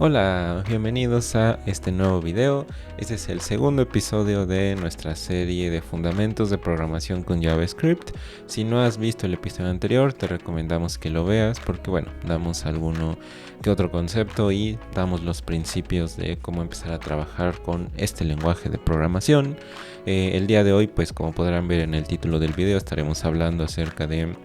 Hola, bienvenidos a este nuevo video. Este es el segundo episodio de nuestra serie de fundamentos de programación con JavaScript. Si no has visto el episodio anterior, te recomendamos que lo veas porque damos alguno que otro concepto y damos los principios de cómo empezar a trabajar con este lenguaje de programación. El día de hoy, pues como podrán ver en el título del video, estaremos hablando acerca de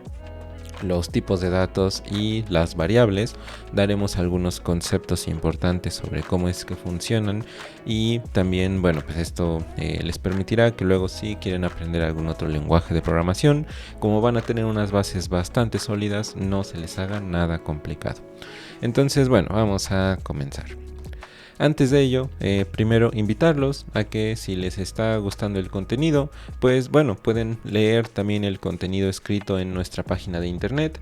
los tipos de datos y las variables. Daremos algunos conceptos importantes sobre cómo es que funcionan y también, pues esto les permitirá que luego, si quieren aprender algún otro lenguaje de programación, como van a tener unas bases bastante sólidas, no se les haga nada complicado. Entonces, vamos a comenzar. Antes de ello, primero invitarlos a que si les está gustando el contenido, pues pueden leer también el contenido escrito en nuestra página de internet.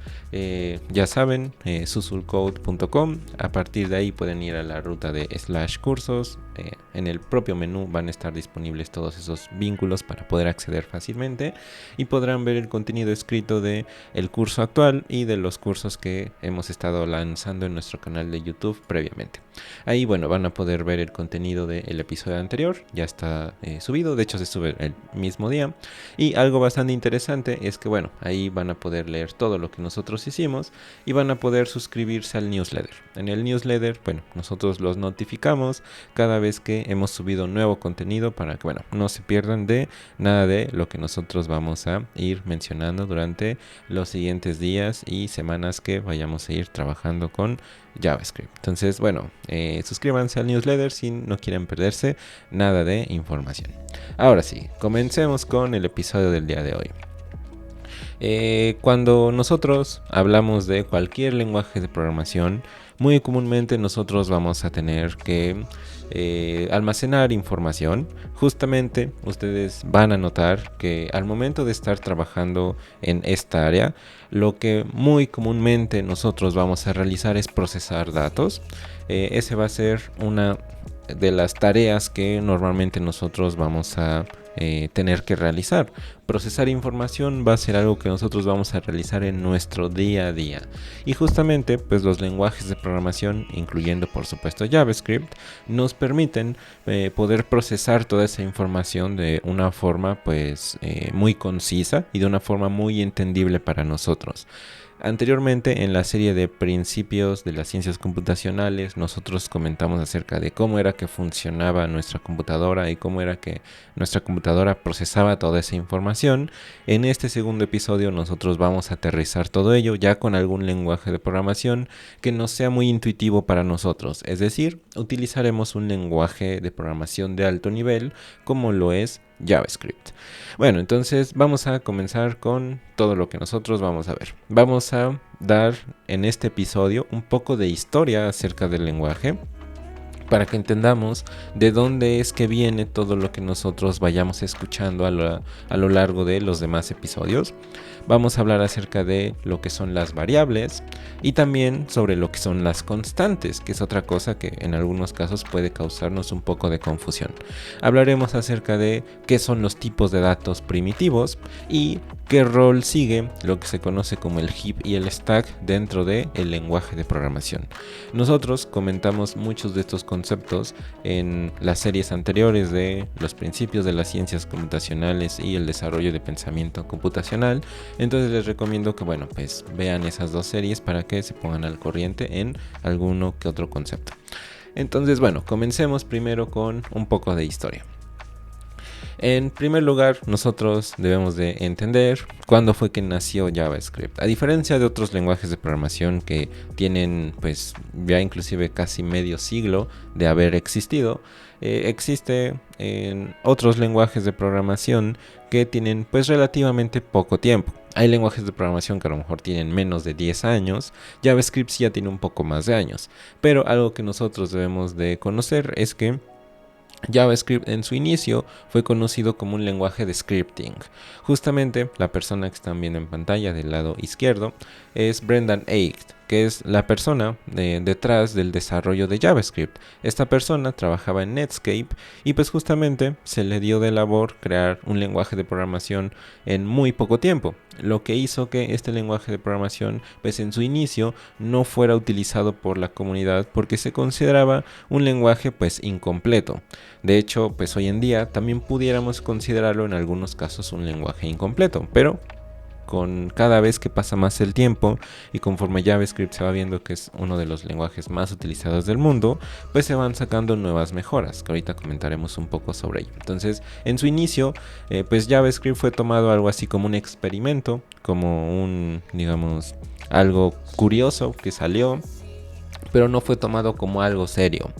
Ya saben, susulcode.com. A partir de ahí pueden ir a la ruta de /cursos. En el propio menú van a estar disponibles todos esos vínculos para poder acceder fácilmente y podrán ver el contenido escrito de el curso actual y de los cursos que hemos estado lanzando en nuestro canal de YouTube previamente. Ahí van a poder ver el contenido del episodio anterior, ya está subido, de hecho se sube el mismo día. Y algo bastante interesante es que ahí van a poder leer todo lo que nosotros hicimos y van a poder suscribirse al newsletter. En el newsletter, nosotros los notificamos cada vez que hemos subido nuevo contenido para que no se pierdan de nada de lo que nosotros vamos a ir mencionando durante los siguientes días y semanas que vayamos a ir trabajando con JavaScript. Entonces, suscríbanse al newsletter si no quieren perderse nada de información. Ahora sí, comencemos con el episodio del día de hoy. Cuando nosotros hablamos de cualquier lenguaje de programación, muy comúnmente nosotros vamos a tener que almacenar información. Justamente ustedes van a notar que al momento de estar trabajando en esta área, lo que muy comúnmente nosotros vamos a realizar es procesar datos. Ese va a ser una de las tareas que normalmente nosotros vamos a tener que realizar. Procesar información va a ser algo que nosotros vamos a realizar en nuestro día a día, y justamente los lenguajes de programación, incluyendo por supuesto JavaScript, nos permiten poder procesar toda esa información de una forma muy concisa y de una forma muy entendible para nosotros. Anteriormente, en la serie de principios de las ciencias computacionales, nosotros comentamos acerca de cómo era que funcionaba nuestra computadora y cómo era que nuestra computadora procesaba toda esa información. En este segundo episodio nosotros vamos a aterrizar todo ello ya con algún lenguaje de programación que nos sea muy intuitivo para nosotros, es decir, utilizaremos un lenguaje de programación de alto nivel como lo es JavaScript. Entonces vamos a comenzar con todo lo que nosotros vamos a ver. Vamos a dar en este episodio un poco de historia acerca del lenguaje, para que entendamos de dónde es que viene todo lo que nosotros vayamos escuchando a lo largo de los demás episodios. Vamos a hablar acerca de lo que son las variables y también sobre lo que son las constantes, que es otra cosa que en algunos casos puede causarnos un poco de confusión. Hablaremos acerca de qué son los tipos de datos primitivos y qué rol sigue lo que se conoce como el heap y el stack dentro del lenguaje de programación. Nosotros comentamos muchos de estos conceptos en las series anteriores de los principios de las ciencias computacionales y el desarrollo de pensamiento computacional. Entonces les recomiendo que vean esas dos series para que se pongan al corriente en alguno que otro concepto. Entonces comencemos primero con un poco de historia. En primer lugar, nosotros debemos de entender cuándo fue que nació JavaScript. A diferencia de otros lenguajes de programación que tienen ya inclusive casi medio siglo de haber existido, existe en otros lenguajes de programación que tienen relativamente poco tiempo. Hay lenguajes de programación que a lo mejor tienen menos de 10 años, JavaScript ya tiene un poco más de años, pero algo que nosotros debemos de conocer es que JavaScript en su inicio fue conocido como un lenguaje de scripting. Justamente la persona que están viendo en pantalla del lado izquierdo es Brendan Eich. que es la persona detrás del desarrollo de JavaScript. Esta persona trabajaba en Netscape y pues justamente se le dio de labor crear un lenguaje de programación en muy poco tiempo, lo que hizo que este lenguaje de programación pues en su inicio no fuera utilizado por la comunidad porque se consideraba un lenguaje pues incompleto. De hecho, pues hoy en día también pudiéramos considerarlo en algunos casos un lenguaje incompleto, pero con cada vez que pasa más el tiempo y conforme JavaScript se va viendo que es uno de los lenguajes más utilizados del mundo, pues se van sacando nuevas mejoras, que ahorita comentaremos un poco sobre ello. Entonces, en su inicio, pues JavaScript fue tomado algo así como un experimento, como un, digamos, algo curioso que salió, pero no fue tomado como algo serio.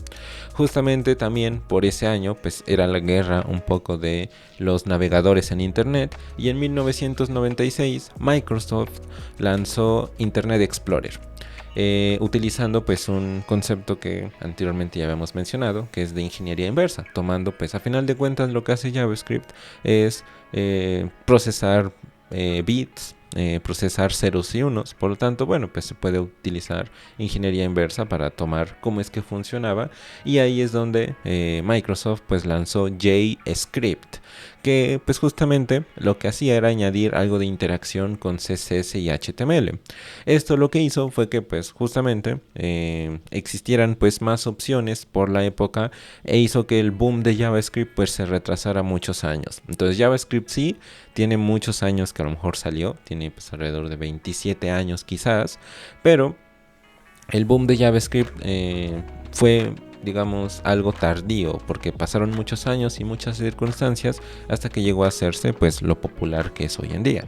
Justamente también por ese año pues era la guerra un poco de los navegadores en internet y en 1996 Microsoft lanzó Internet Explorer. Utilizando pues un concepto que anteriormente ya habíamos mencionado, que es de ingeniería inversa, tomando pues a final de cuentas lo que hace JavaScript es procesar bits, procesar ceros y unos. Por lo tanto, bueno, pues se puede utilizar ingeniería inversa para tomar cómo es que funcionaba, y ahí es donde Microsoft pues lanzó JScript, que pues justamente lo que hacía era añadir algo de interacción con CSS y HTML. Esto lo que hizo fue que pues justamente existieran pues más opciones por la época e hizo que el boom de JavaScript pues se retrasara muchos años. Entonces JavaScript sí tiene muchos años que a lo mejor salió, tiene pues alrededor de 27 años quizás, pero el boom de JavaScript fue, digamos, algo tardío, porque pasaron muchos años y muchas circunstancias hasta que llegó a hacerse pues lo popular que es hoy en día.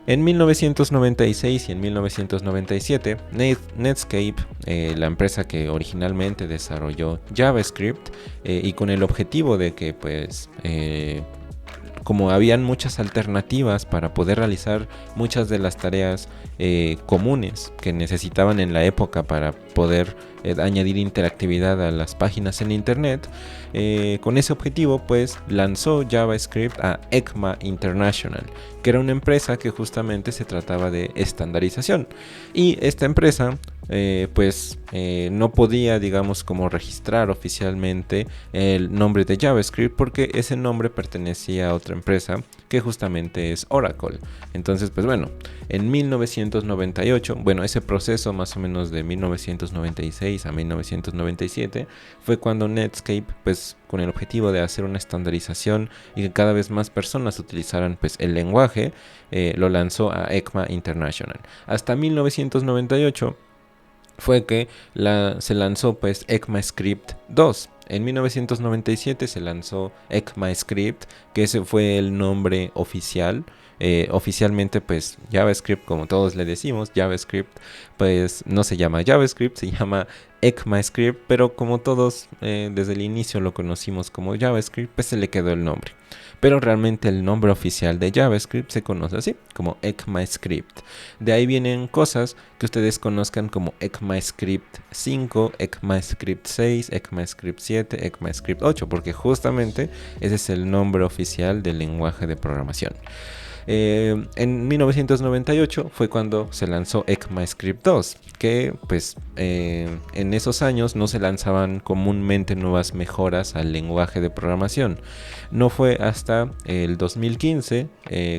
En 1996 y en 1997, Netscape, la empresa que originalmente desarrolló JavaScript, y con el objetivo de que pues como habían muchas alternativas para poder realizar muchas de las tareas comunes que necesitaban en la época para poder añadir interactividad a las páginas en internet, con ese objetivo pues lanzó JavaScript a ECMA International, que era una empresa que justamente se trataba de estandarización, y esta empresa no podía, digamos, como registrar oficialmente el nombre de JavaScript porque ese nombre pertenecía a otra empresa que justamente es Oracle. Entonces, pues bueno, en 1998, bueno, ese proceso más o menos de 1996 a 1997 fue cuando Netscape, pues con el objetivo de hacer una estandarización y que cada vez más personas utilizaran pues el lenguaje, lo lanzó a ECMA International. Hasta 1998 fue que se lanzó pues ECMAScript 2. En 1997 se lanzó ECMAScript, que ese fue el nombre oficial. Oficialmente pues JavaScript, como todos le decimos, JavaScript pues no se llama JavaScript, se llama ECMAScript, pero como todos desde el inicio lo conocimos como JavaScript, pues se le quedó el nombre. Pero realmente el nombre oficial de JavaScript se conoce así, como ECMAScript. De ahí vienen cosas que ustedes conozcan como ECMAScript 5, ECMAScript 6, ECMAScript 7, ECMAScript 8, porque justamente ese es el nombre oficial del lenguaje de programación. En 1998 fue cuando se lanzó ECMAScript 2, que pues en esos años no se lanzaban comúnmente nuevas mejoras al lenguaje de programación. No fue hasta el 2015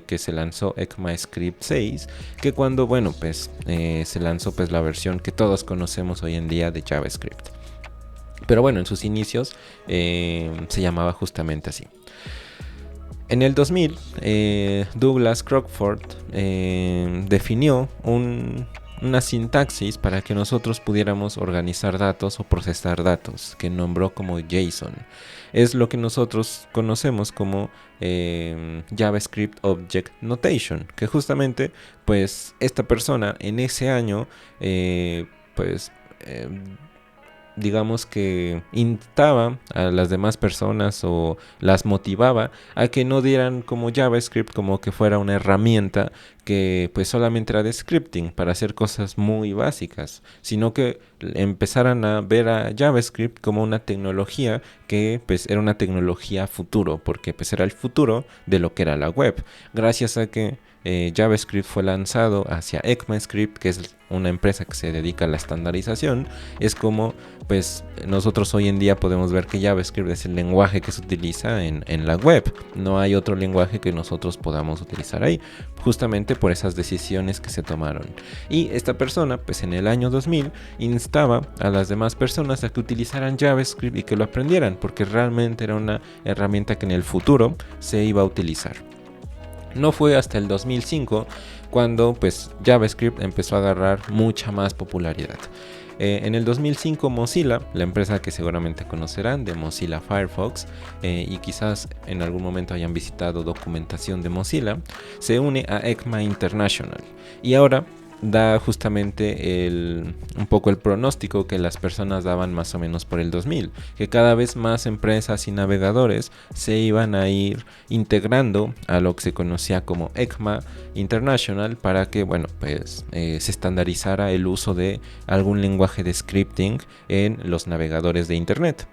que se lanzó ECMAScript 6, que cuando se lanzó pues la versión que todos conocemos hoy en día de JavaScript. Pero bueno, en sus inicios se llamaba justamente así. En el 2000, Douglas Crockford definió una sintaxis para que nosotros pudiéramos organizar datos o procesar datos, que nombró como JSON. Es lo que nosotros conocemos como JavaScript Object Notation, que justamente pues esta persona en ese año digamos que instaba a las demás personas o las motivaba a que no dieran como JavaScript como que fuera una herramienta que pues solamente era de scripting para hacer cosas muy básicas, sino que empezaran a ver a JavaScript como una tecnología que pues era una tecnología futuro, porque pues era el futuro de lo que era la web, gracias a que JavaScript fue lanzado hacia ECMAScript, que es una empresa que se dedica a la estandarización, es como pues nosotros hoy en día podemos ver que JavaScript es el lenguaje que se utiliza en la web. No hay otro lenguaje que nosotros podamos utilizar ahí, justamente por esas decisiones que se tomaron. Y esta persona, pues en el año 2000, instaba a las demás personas a que utilizaran JavaScript y que lo aprendieran, porque realmente era una herramienta que en el futuro se iba a utilizar. No fue hasta el 2005 cuando pues JavaScript empezó a agarrar mucha más popularidad. En el 2005 Mozilla, la empresa que seguramente conocerán de Mozilla Firefox, y quizás en algún momento hayan visitado documentación de Mozilla, se une a ECMA International y ahora da justamente un poco el pronóstico que las personas daban más o menos por el 2000, que cada vez más empresas y navegadores se iban a ir integrando a lo que se conocía como ECMA International para que, bueno, pues se estandarizara el uso de algún lenguaje de scripting en los navegadores de internet.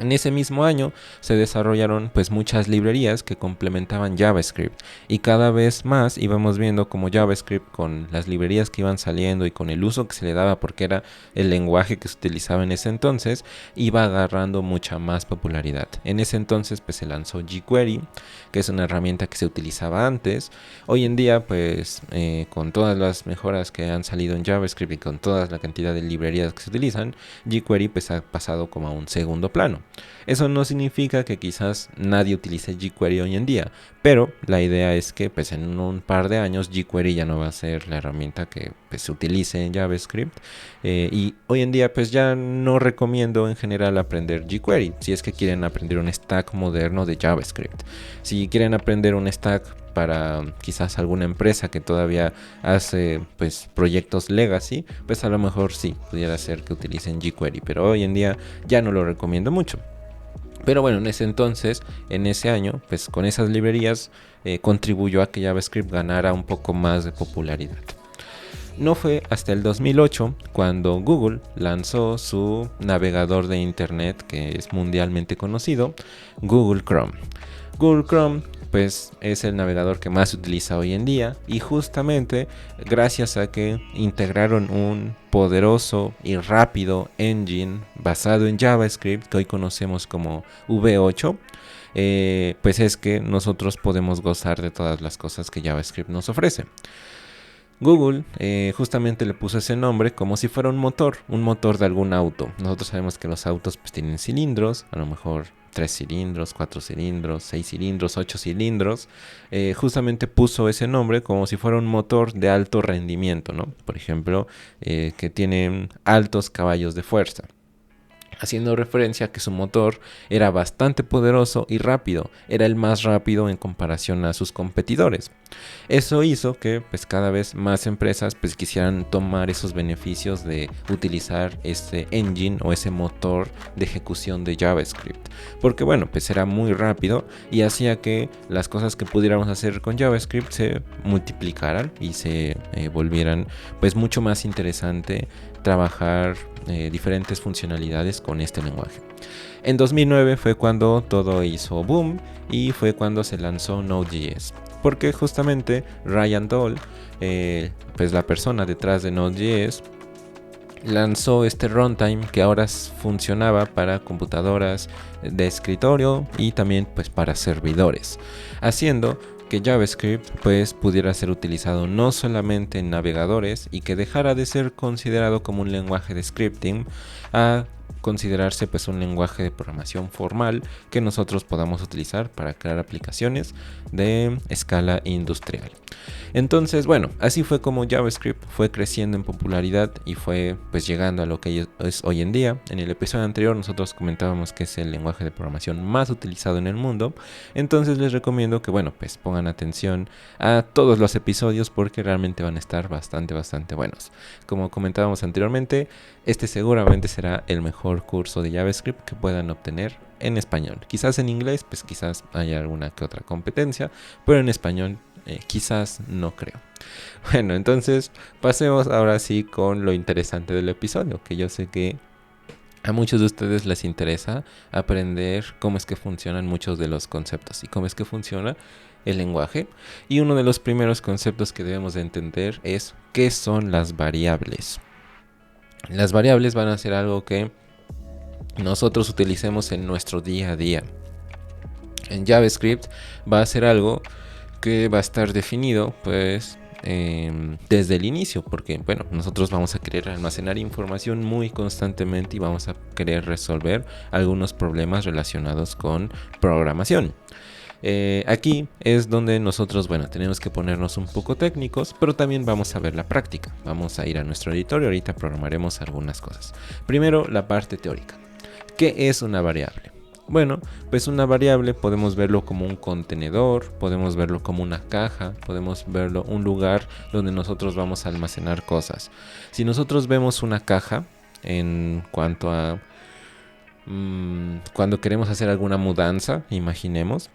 En ese mismo año se desarrollaron pues muchas librerías que complementaban JavaScript y cada vez más íbamos viendo como JavaScript, con las librerías que iban saliendo y con el uso que se le daba porque era el lenguaje que se utilizaba en ese entonces, iba agarrando mucha más popularidad. En ese entonces pues se lanzó jQuery, que es una herramienta que se utilizaba antes. Hoy en día pues con todas las mejoras que han salido en JavaScript y con toda la cantidad de librerías que se utilizan, jQuery pues ha pasado como a un segundo plano. Eso no significa que quizás nadie utilice jQuery hoy en día, pero la idea es que pues en un par de años jQuery ya no va a ser la herramienta que pues, se utilice en JavaScript, y hoy en día pues ya no recomiendo en general aprender jQuery si es que quieren aprender un stack moderno de JavaScript. Si quieren aprender un stack para quizás alguna empresa que todavía hace pues proyectos legacy, pues a lo mejor sí, pudiera ser que utilicen jQuery, pero hoy en día ya no lo recomiendo mucho. Pero bueno, en ese entonces, en ese año, pues con esas librerías contribuyó a que JavaScript ganara un poco más de popularidad. No fue hasta el 2008 cuando Google lanzó su navegador de internet que es mundialmente conocido, Google Chrome. Google Chrome pues es el navegador que más se utiliza hoy en día, y justamente gracias a que integraron un poderoso y rápido engine basado en JavaScript que hoy conocemos como V8, pues es que nosotros podemos gozar de todas las cosas que JavaScript nos ofrece. Google justamente le puso ese nombre como si fuera un motor de algún auto. Nosotros sabemos que los autos pues tienen cilindros, a lo mejor 3 cilindros, 4 cilindros, 6 cilindros, 8 cilindros. Justamente puso ese nombre como si fuera un motor de alto rendimiento, ¿no? Por ejemplo, que tiene altos caballos de fuerza, haciendo referencia a que su motor era bastante poderoso y rápido, era el más rápido en comparación a sus competidores. Eso hizo que pues cada vez más empresas pues quisieran tomar esos beneficios de utilizar ese engine o ese motor de ejecución de JavaScript, porque bueno, pues era muy rápido y hacía que las cosas que pudiéramos hacer con JavaScript se multiplicaran y se volvieran pues mucho más interesante trabajar diferentes funcionalidades con este lenguaje. En 2009 fue cuando todo hizo boom y fue cuando se lanzó Node.js, porque justamente Ryan Doll, pues la persona detrás de Node.js, lanzó este runtime que ahora funcionaba para computadoras de escritorio y también pues para servidores, haciendo que JavaScript pues pudiera ser utilizado no solamente en navegadores y que dejara de ser considerado como un lenguaje de scripting a considerarse pues un lenguaje de programación formal que nosotros podamos utilizar para crear aplicaciones de escala industrial. Entonces, bueno, así fue como JavaScript fue creciendo en popularidad y fue pues llegando a lo que es hoy en día. En el episodio anterior nosotros comentábamos que es el lenguaje de programación más utilizado en el mundo. Entonces les recomiendo que, bueno, pues pongan atención a todos los episodios porque realmente van a estar bastante buenos. Como comentábamos anteriormente, este seguramente será el mejor curso de JavaScript que puedan obtener en español. Quizás en inglés, pues quizás haya alguna que otra competencia, pero en español quizás no creo. Bueno, entonces pasemos ahora sí con lo interesante del episodio, que yo sé que A muchos de ustedes les interesa aprender cómo es que funcionan muchos de los conceptos y cómo es que funciona el lenguaje. Y uno de los primeros conceptos que debemos de entender es qué son las variables. Las variables van a ser algo que nosotros utilicemos en nuestro día a día. En JavaScript va a ser algo que va a estar definido pues desde el inicio, porque bueno, nosotros vamos a querer almacenar información muy constantemente y vamos a querer resolver algunos problemas relacionados con programación. Aquí es donde nosotros, bueno, tenemos que ponernos un poco técnicos, pero también vamos a ver la práctica. Vamos a ir a nuestro editor y ahorita programaremos algunas cosas. Primero, la parte teórica. ¿Qué es una variable? Bueno, pues una variable podemos verlo como un contenedor, podemos verlo como una caja, podemos verlo un lugar donde nosotros vamos a almacenar cosas. Si nosotros vemos una caja en cuanto a cuando queremos hacer alguna mudanza, imaginemos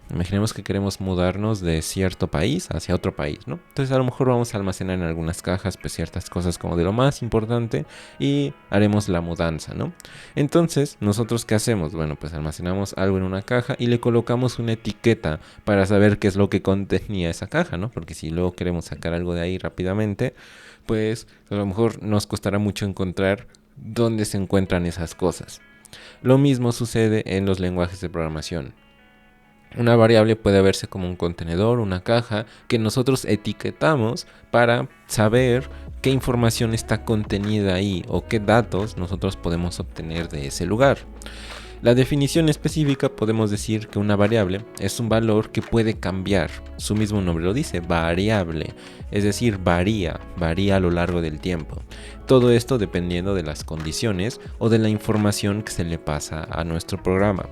que queremos mudarnos de cierto país hacia otro país, ¿no? Entonces a lo mejor vamos a almacenar en algunas cajas pues ciertas cosas como de lo más importante y haremos la mudanza, ¿no? Entonces, ¿nosotros qué hacemos? Bueno, pues almacenamos algo en una caja y le colocamos una etiqueta para saber qué es lo que contenía esa caja, ¿no? Porque si luego queremos sacar algo de ahí rápidamente, pues a lo mejor nos costará mucho encontrar dónde se encuentran esas cosas. Lo mismo sucede en los lenguajes de programación. Una variable puede verse como un contenedor, una caja, que nosotros etiquetamos para saber qué información está contenida ahí o qué datos nosotros podemos obtener de ese lugar. La definición específica podemos decir que una variable es un valor que puede cambiar. Su mismo nombre lo dice, variable, es decir, varía a lo largo del tiempo. Todo esto dependiendo de las condiciones o de la información que se le pasa a nuestro programa.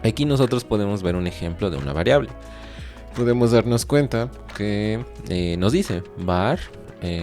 Aquí nosotros podemos ver un ejemplo de una variable. Podemos darnos cuenta que nos dice var,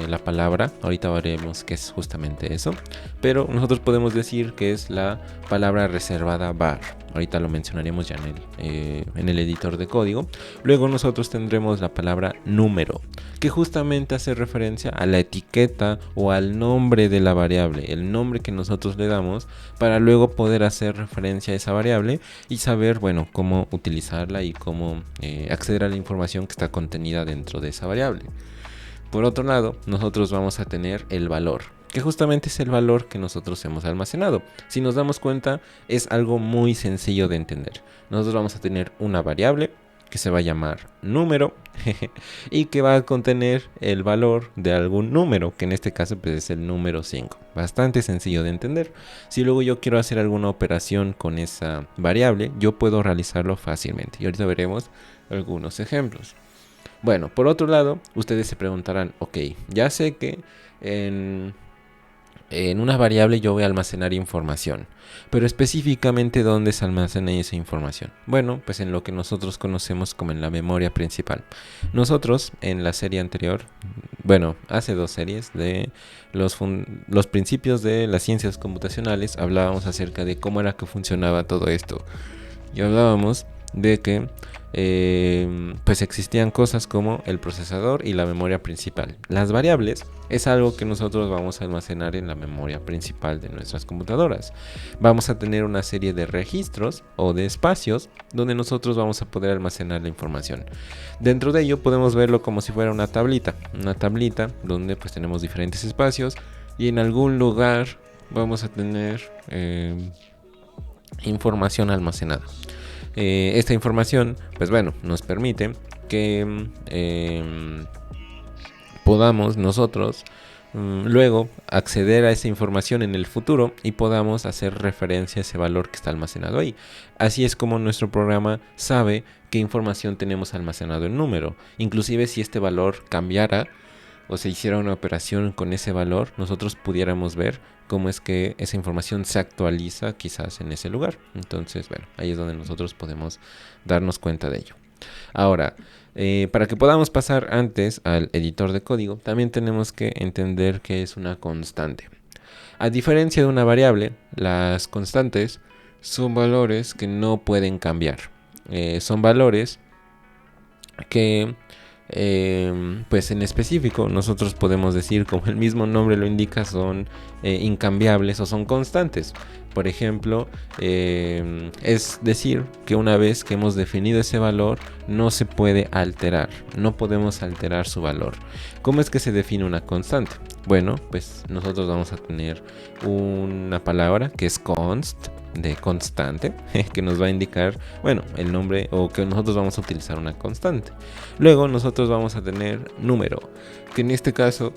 la palabra, ahorita veremos qué es justamente eso, pero nosotros podemos decir que es la palabra reservada var. Ahorita lo mencionaremos ya en el editor de código. Luego nosotros tendremos la palabra número, que justamente hace referencia a la etiqueta o al nombre de la variable, el nombre que nosotros le damos para luego poder hacer referencia a esa variable y saber, bueno, cómo utilizarla y cómo acceder a la información que está contenida dentro de esa variable. Por otro lado, nosotros vamos a tener el valor, que justamente es el valor que nosotros hemos almacenado. Si nos damos cuenta, es algo muy sencillo de entender. Nosotros vamos a tener una variable que se va a llamar número y que va a contener el valor de algún número, que en este caso pues, es el número 5. Bastante sencillo de entender. Si luego yo quiero hacer alguna operación con esa variable, yo puedo realizarlo fácilmente. Y ahorita veremos algunos ejemplos. Bueno, por otro lado, ustedes se preguntarán, ok, ya sé que en una variable yo voy a almacenar información, pero específicamente ¿dónde se almacena esa información? Bueno, pues en lo que nosotros conocemos como en la memoria principal. Nosotros en la serie anterior, bueno, hace 2 series de los principios de las ciencias computacionales, hablábamos acerca de cómo era que funcionaba todo esto. Y hablábamos de que pues existían cosas como el procesador y la memoria principal. Las variables es algo que nosotros vamos a almacenar en la memoria principal de nuestras computadoras. Vamos a tener una serie de registros o de espacios donde nosotros vamos a poder almacenar la información. Dentro de ello podemos verlo como si fuera una tablita donde pues tenemos diferentes espacios y en algún lugar vamos a tener información almacenada. Esta información, pues bueno, nos permite que podamos nosotros luego acceder a esa información en el futuro y podamos hacer referencia a ese valor que está almacenado ahí. Así es como nuestro programa sabe qué información tenemos almacenado en número. Inclusive si este valor cambiara o se hiciera una operación con ese valor, nosotros pudiéramos ver cómo es que esa información se actualiza quizás en ese lugar. Entonces, bueno, ahí es donde nosotros podemos darnos cuenta de ello. Ahora, para que podamos pasar antes al editor de código, también tenemos que entender que es una constante. A diferencia de una variable, las constantes son valores que no pueden cambiar. Son valores que pues en específico nosotros podemos decir, como el mismo nombre lo indica, son incambiables o son constantes. Por ejemplo, es decir que una vez que hemos definido ese valor no se puede alterar, no podemos alterar su valor. ¿Cómo es que se define una constante? Bueno, pues nosotros vamos a tener una palabra que es const, de constante, que nos va a indicar, bueno, el nombre, o que nosotros vamos a utilizar una constante. Luego nosotros vamos a tener número, que en este caso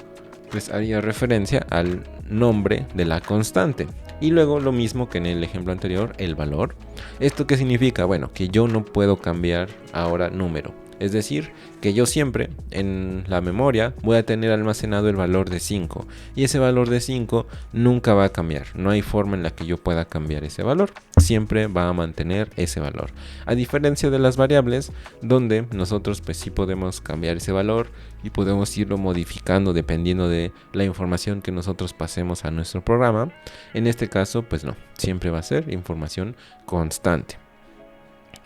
pues haría referencia al nombre de la constante. Y luego lo mismo que en el ejemplo anterior, el valor. ¿Esto qué significa? Bueno, que yo no puedo cambiar ahora número. Es decir, que yo siempre en la memoria voy a tener almacenado el valor de 5. Y ese valor de 5 nunca va a cambiar. No hay forma en la que yo pueda cambiar ese valor. Siempre va a mantener ese valor. A diferencia de las variables, donde nosotros pues sí podemos cambiar ese valor y podemos irlo modificando dependiendo de la información que nosotros pasemos a nuestro programa. En este caso, pues no. Siempre va a ser información constante.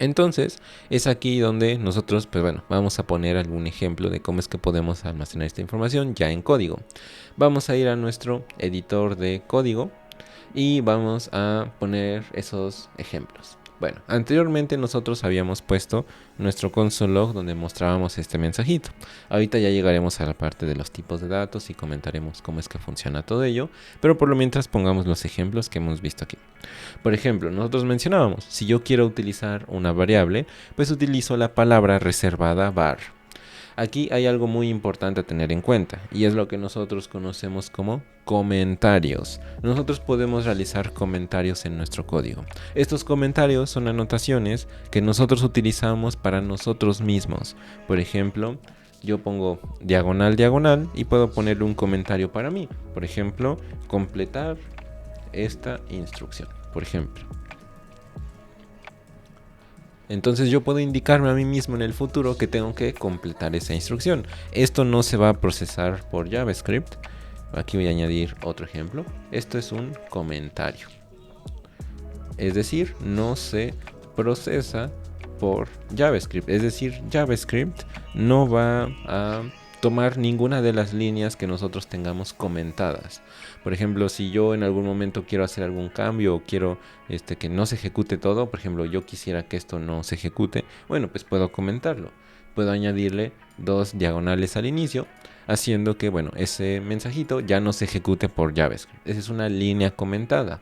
Entonces es aquí donde nosotros pues bueno, vamos a poner algún ejemplo de cómo es que podemos almacenar esta información ya en código. Vamos a ir a nuestro editor de código y vamos a poner esos ejemplos. Bueno, anteriormente nosotros habíamos puesto nuestro console log donde mostrábamos este mensajito. Ahorita ya llegaremos a la parte de los tipos de datos y comentaremos cómo es que funciona todo ello, pero por lo mientras pongamos los ejemplos que hemos visto aquí. Por ejemplo, nosotros mencionábamos, si yo quiero utilizar una variable, pues utilizo la palabra reservada var. Aquí hay algo muy importante a tener en cuenta y es lo que nosotros conocemos como comentarios. Nosotros podemos realizar comentarios en nuestro código. Estos comentarios son anotaciones que nosotros utilizamos para nosotros mismos. Por ejemplo, yo pongo diagonal diagonal y puedo ponerle un comentario para mí. Por ejemplo, completar esta instrucción, por ejemplo. Entonces yo puedo indicarme a mí mismo en el futuro que tengo que completar esa instrucción. Esto no se va a procesar por JavaScript. Aquí voy a añadir otro ejemplo. Esto es un comentario. Es decir, no se procesa por JavaScript. Es decir, JavaScript no va a tomar ninguna de las líneas que nosotros tengamos comentadas. Por ejemplo, si yo en algún momento quiero hacer algún cambio o quiero que no se ejecute todo, por ejemplo, yo quisiera que esto no se ejecute, bueno, pues puedo comentarlo. Puedo añadirle 2 diagonales al inicio, haciendo que, bueno, ese mensajito ya no se ejecute por JavaScript. Esa es una línea comentada.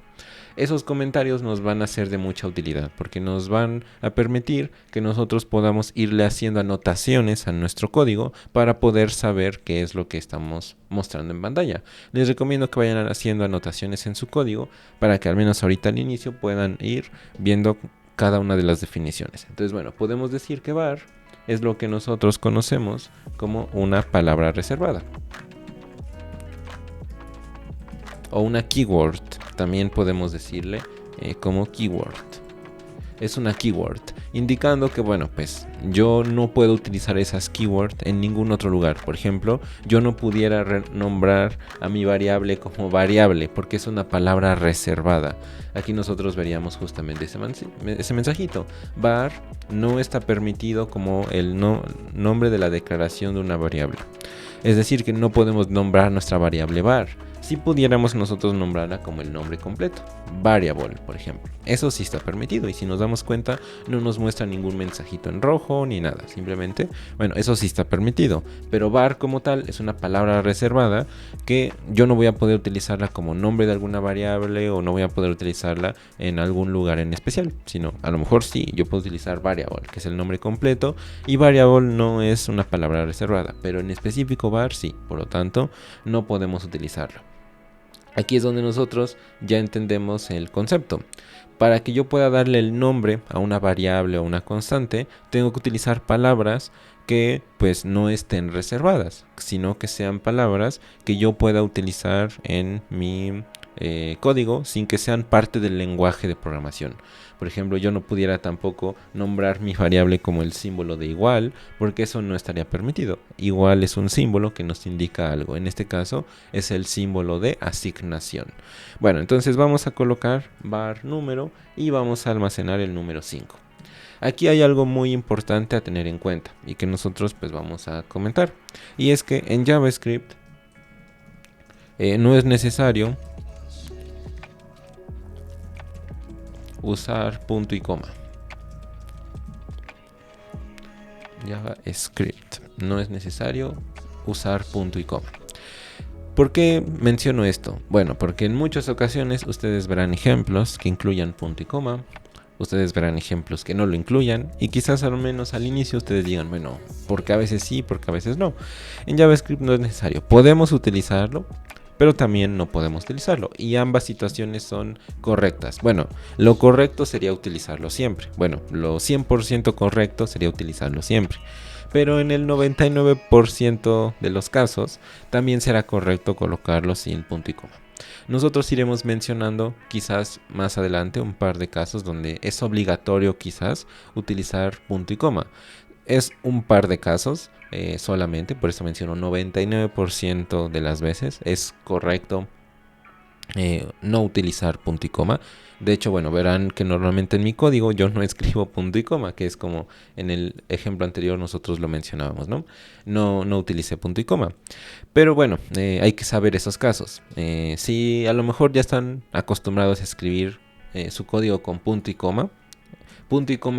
Esos comentarios nos van a ser de mucha utilidad porque nos van a permitir que nosotros podamos irle haciendo anotaciones a nuestro código para poder saber qué es lo que estamos mostrando en pantalla. Les recomiendo que vayan haciendo anotaciones en su código para que al menos ahorita al inicio puedan ir viendo cada una de las definiciones. Entonces, bueno, podemos decir que var es lo que nosotros conocemos como una palabra reservada o una keyword. También podemos decirle como keyword. Es una keyword, indicando que, bueno, pues yo no puedo utilizar esas keywords en ningún otro lugar. Por ejemplo, yo no pudiera nombrar a mi variable como variable porque es una palabra reservada. Aquí nosotros veríamos justamente ese mensajito. Var no está permitido como el nombre de la declaración de una variable. Es decir, que no podemos nombrar nuestra variable var. Si pudiéramos nosotros nombrarla como el nombre completo, variable, por ejemplo. Eso sí está permitido y si nos damos cuenta no nos muestra ningún mensajito en rojo ni nada. Simplemente, bueno, eso sí está permitido. Pero var como tal es una palabra reservada que yo no voy a poder utilizarla como nombre de alguna variable o no voy a poder utilizarla en algún lugar en especial. Sino, a lo mejor sí, yo puedo utilizar variable, que es el nombre completo. Y variable no es una palabra reservada, pero en específico var sí. Por lo tanto, no podemos utilizarlo. Aquí es donde nosotros ya entendemos el concepto. Para que yo pueda darle el nombre a una variable o una constante, tengo que utilizar palabras que pues no estén reservadas, sino que sean palabras que yo pueda utilizar en mi código sin que sean parte del lenguaje de programación. Por ejemplo, yo no pudiera tampoco nombrar mi variable como el símbolo de igual, porque eso no estaría permitido. Igual es un símbolo que nos indica algo. En este caso es el símbolo de asignación. Bueno, entonces vamos a colocar var número y vamos a almacenar el número 5. Aquí hay algo muy importante a tener en cuenta y que nosotros pues vamos a comentar. Y es que en JavaScript no es necesario usar punto y coma. JavaScript no es necesario usar punto y coma. ¿Por qué menciono esto? Bueno, porque en muchas ocasiones ustedes verán ejemplos que incluyan punto y coma. Ustedes verán ejemplos que no lo incluyan. Y quizás al menos al inicio ustedes digan, bueno, porque a veces sí, porque a veces no. En JavaScript no es necesario. Podemos utilizarlo, pero también no podemos utilizarlo. Y ambas situaciones son correctas. Bueno, lo correcto sería utilizarlo siempre. Bueno, lo 100% correcto sería utilizarlo siempre. Pero en el 99% de los casos también será correcto colocarlo sin punto y coma. Nosotros iremos mencionando quizás más adelante un par de casos donde es obligatorio quizás utilizar punto y coma. Es un par de casos solamente, por eso menciono 99% de las veces es correcto no utilizar punto y coma. De hecho, bueno, verán que normalmente en mi código yo no escribo punto y coma, que es como en el ejemplo anterior nosotros lo mencionábamos, ¿no? No utilicé punto y coma. Pero bueno, hay que saber esos casos. Si a lo mejor ya están acostumbrados a escribir su código con punto y coma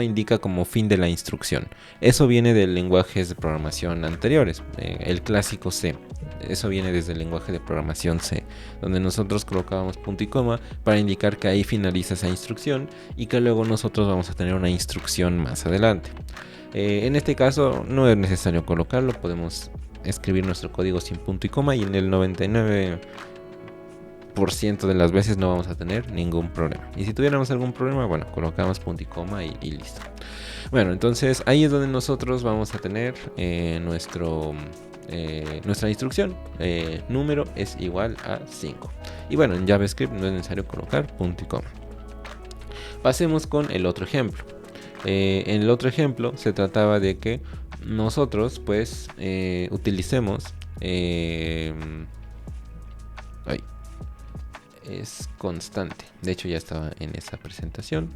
indica como fin de la instrucción. Eso viene de lenguajes de programación anteriores, el clásico C. Eso viene desde el lenguaje de programación C, donde nosotros colocábamos punto y coma para indicar que ahí finaliza esa instrucción y que luego nosotros vamos a tener una instrucción más adelante. En este caso no es necesario colocarlo, podemos escribir nuestro código sin punto y coma y en el 99% de las veces no vamos a tener ningún problema. Y si tuviéramos algún problema, bueno, colocamos punto y coma y listo. Bueno, entonces ahí es donde nosotros vamos a tener nuestra instrucción. Número es igual a 5. Y bueno, en JavaScript no es necesario colocar punto y coma. Pasemos con el otro ejemplo. En el otro ejemplo se trataba de que nosotros pues utilicemos es constante. De hecho ya estaba en esa presentación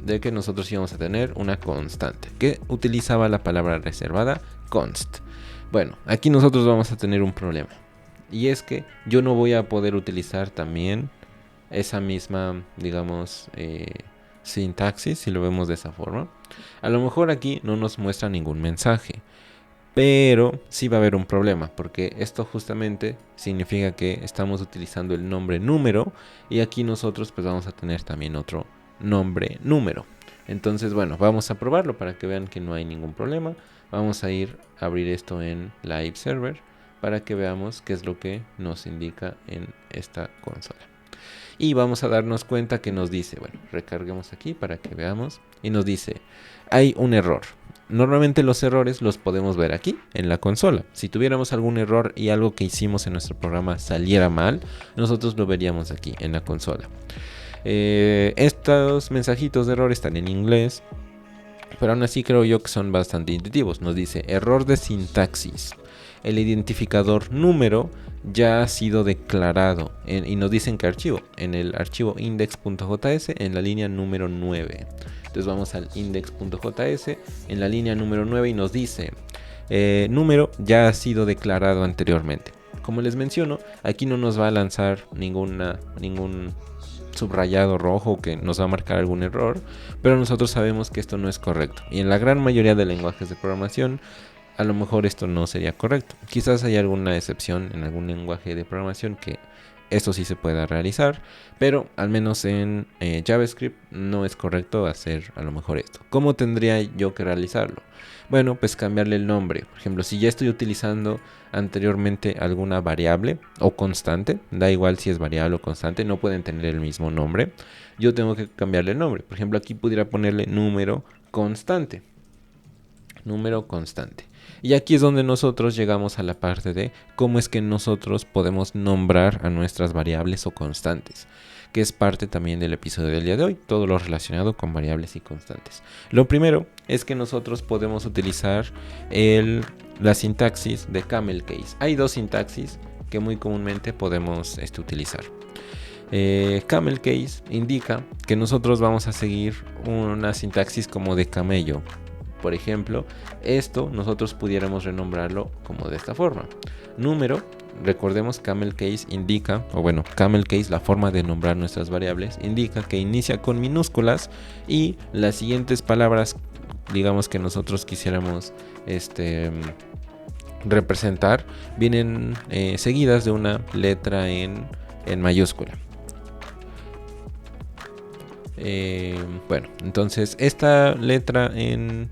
de que nosotros íbamos a tener una constante que utilizaba la palabra reservada const. Bueno, aquí nosotros vamos a tener un problema y es que yo no voy a poder utilizar también esa misma, digamos, sintaxis, si lo vemos de esa forma. A lo mejor aquí no nos muestra ningún mensaje, pero sí va a haber un problema, porque esto justamente significa que estamos utilizando el nombre número y aquí nosotros pues vamos a tener también otro nombre número. Entonces bueno, vamos a probarlo para que vean que no hay ningún problema. Vamos a abrir esto en Live Server para que veamos qué es lo que nos indica en esta consola. Y vamos a darnos cuenta que nos dice, bueno, recarguemos aquí para que veamos y nos dice, hay un error. Normalmente los errores los podemos ver aquí en la consola. Si tuviéramos algún error y algo que hicimos en nuestro programa saliera mal, nosotros lo veríamos aquí en la consola. Estos mensajitos de error están en inglés, pero aún así creo yo que son bastante intuitivos. Nos dice error de sintaxis. El identificador número ya ha sido declarado y nos dicen qué archivo. En el archivo index.js en la línea número 9. Entonces vamos al index.js en la línea número 9 y nos dice número ya ha sido declarado anteriormente. Como les menciono, aquí no nos va a lanzar ningún subrayado rojo que nos va a marcar algún error, pero nosotros sabemos que esto no es correcto. Y en la gran mayoría de lenguajes de programación a lo mejor esto no sería correcto. Quizás haya alguna excepción en algún lenguaje de programación que esto sí se pueda realizar, pero al menos en JavaScript no es correcto hacer a lo mejor esto. ¿Cómo tendría yo que realizarlo? Bueno, pues cambiarle el nombre. Por ejemplo, si ya estoy utilizando anteriormente alguna variable o constante, da igual si es variable o constante, no pueden tener el mismo nombre. Yo tengo que cambiarle el nombre. Por ejemplo, aquí pudiera ponerle número constante. Número constante. Y aquí es donde nosotros llegamos a la parte de cómo es que nosotros podemos nombrar a nuestras variables o constantes, que es parte también del episodio del día de hoy, todo lo relacionado con variables y constantes. Lo primero es que nosotros podemos utilizar la sintaxis de camel case. Hay dos sintaxis que muy comúnmente podemos utilizar. Camel case indica que nosotros vamos a seguir una sintaxis como de camello. Por ejemplo, esto nosotros pudiéramos renombrarlo como de esta forma. Número, recordemos, camel case indica, o bueno, camel case, la forma de nombrar nuestras variables, indica que inicia con minúsculas y las siguientes palabras, digamos, que nosotros quisiéramos representar, vienen seguidas de una letra en mayúscula. Bueno, entonces esta letra en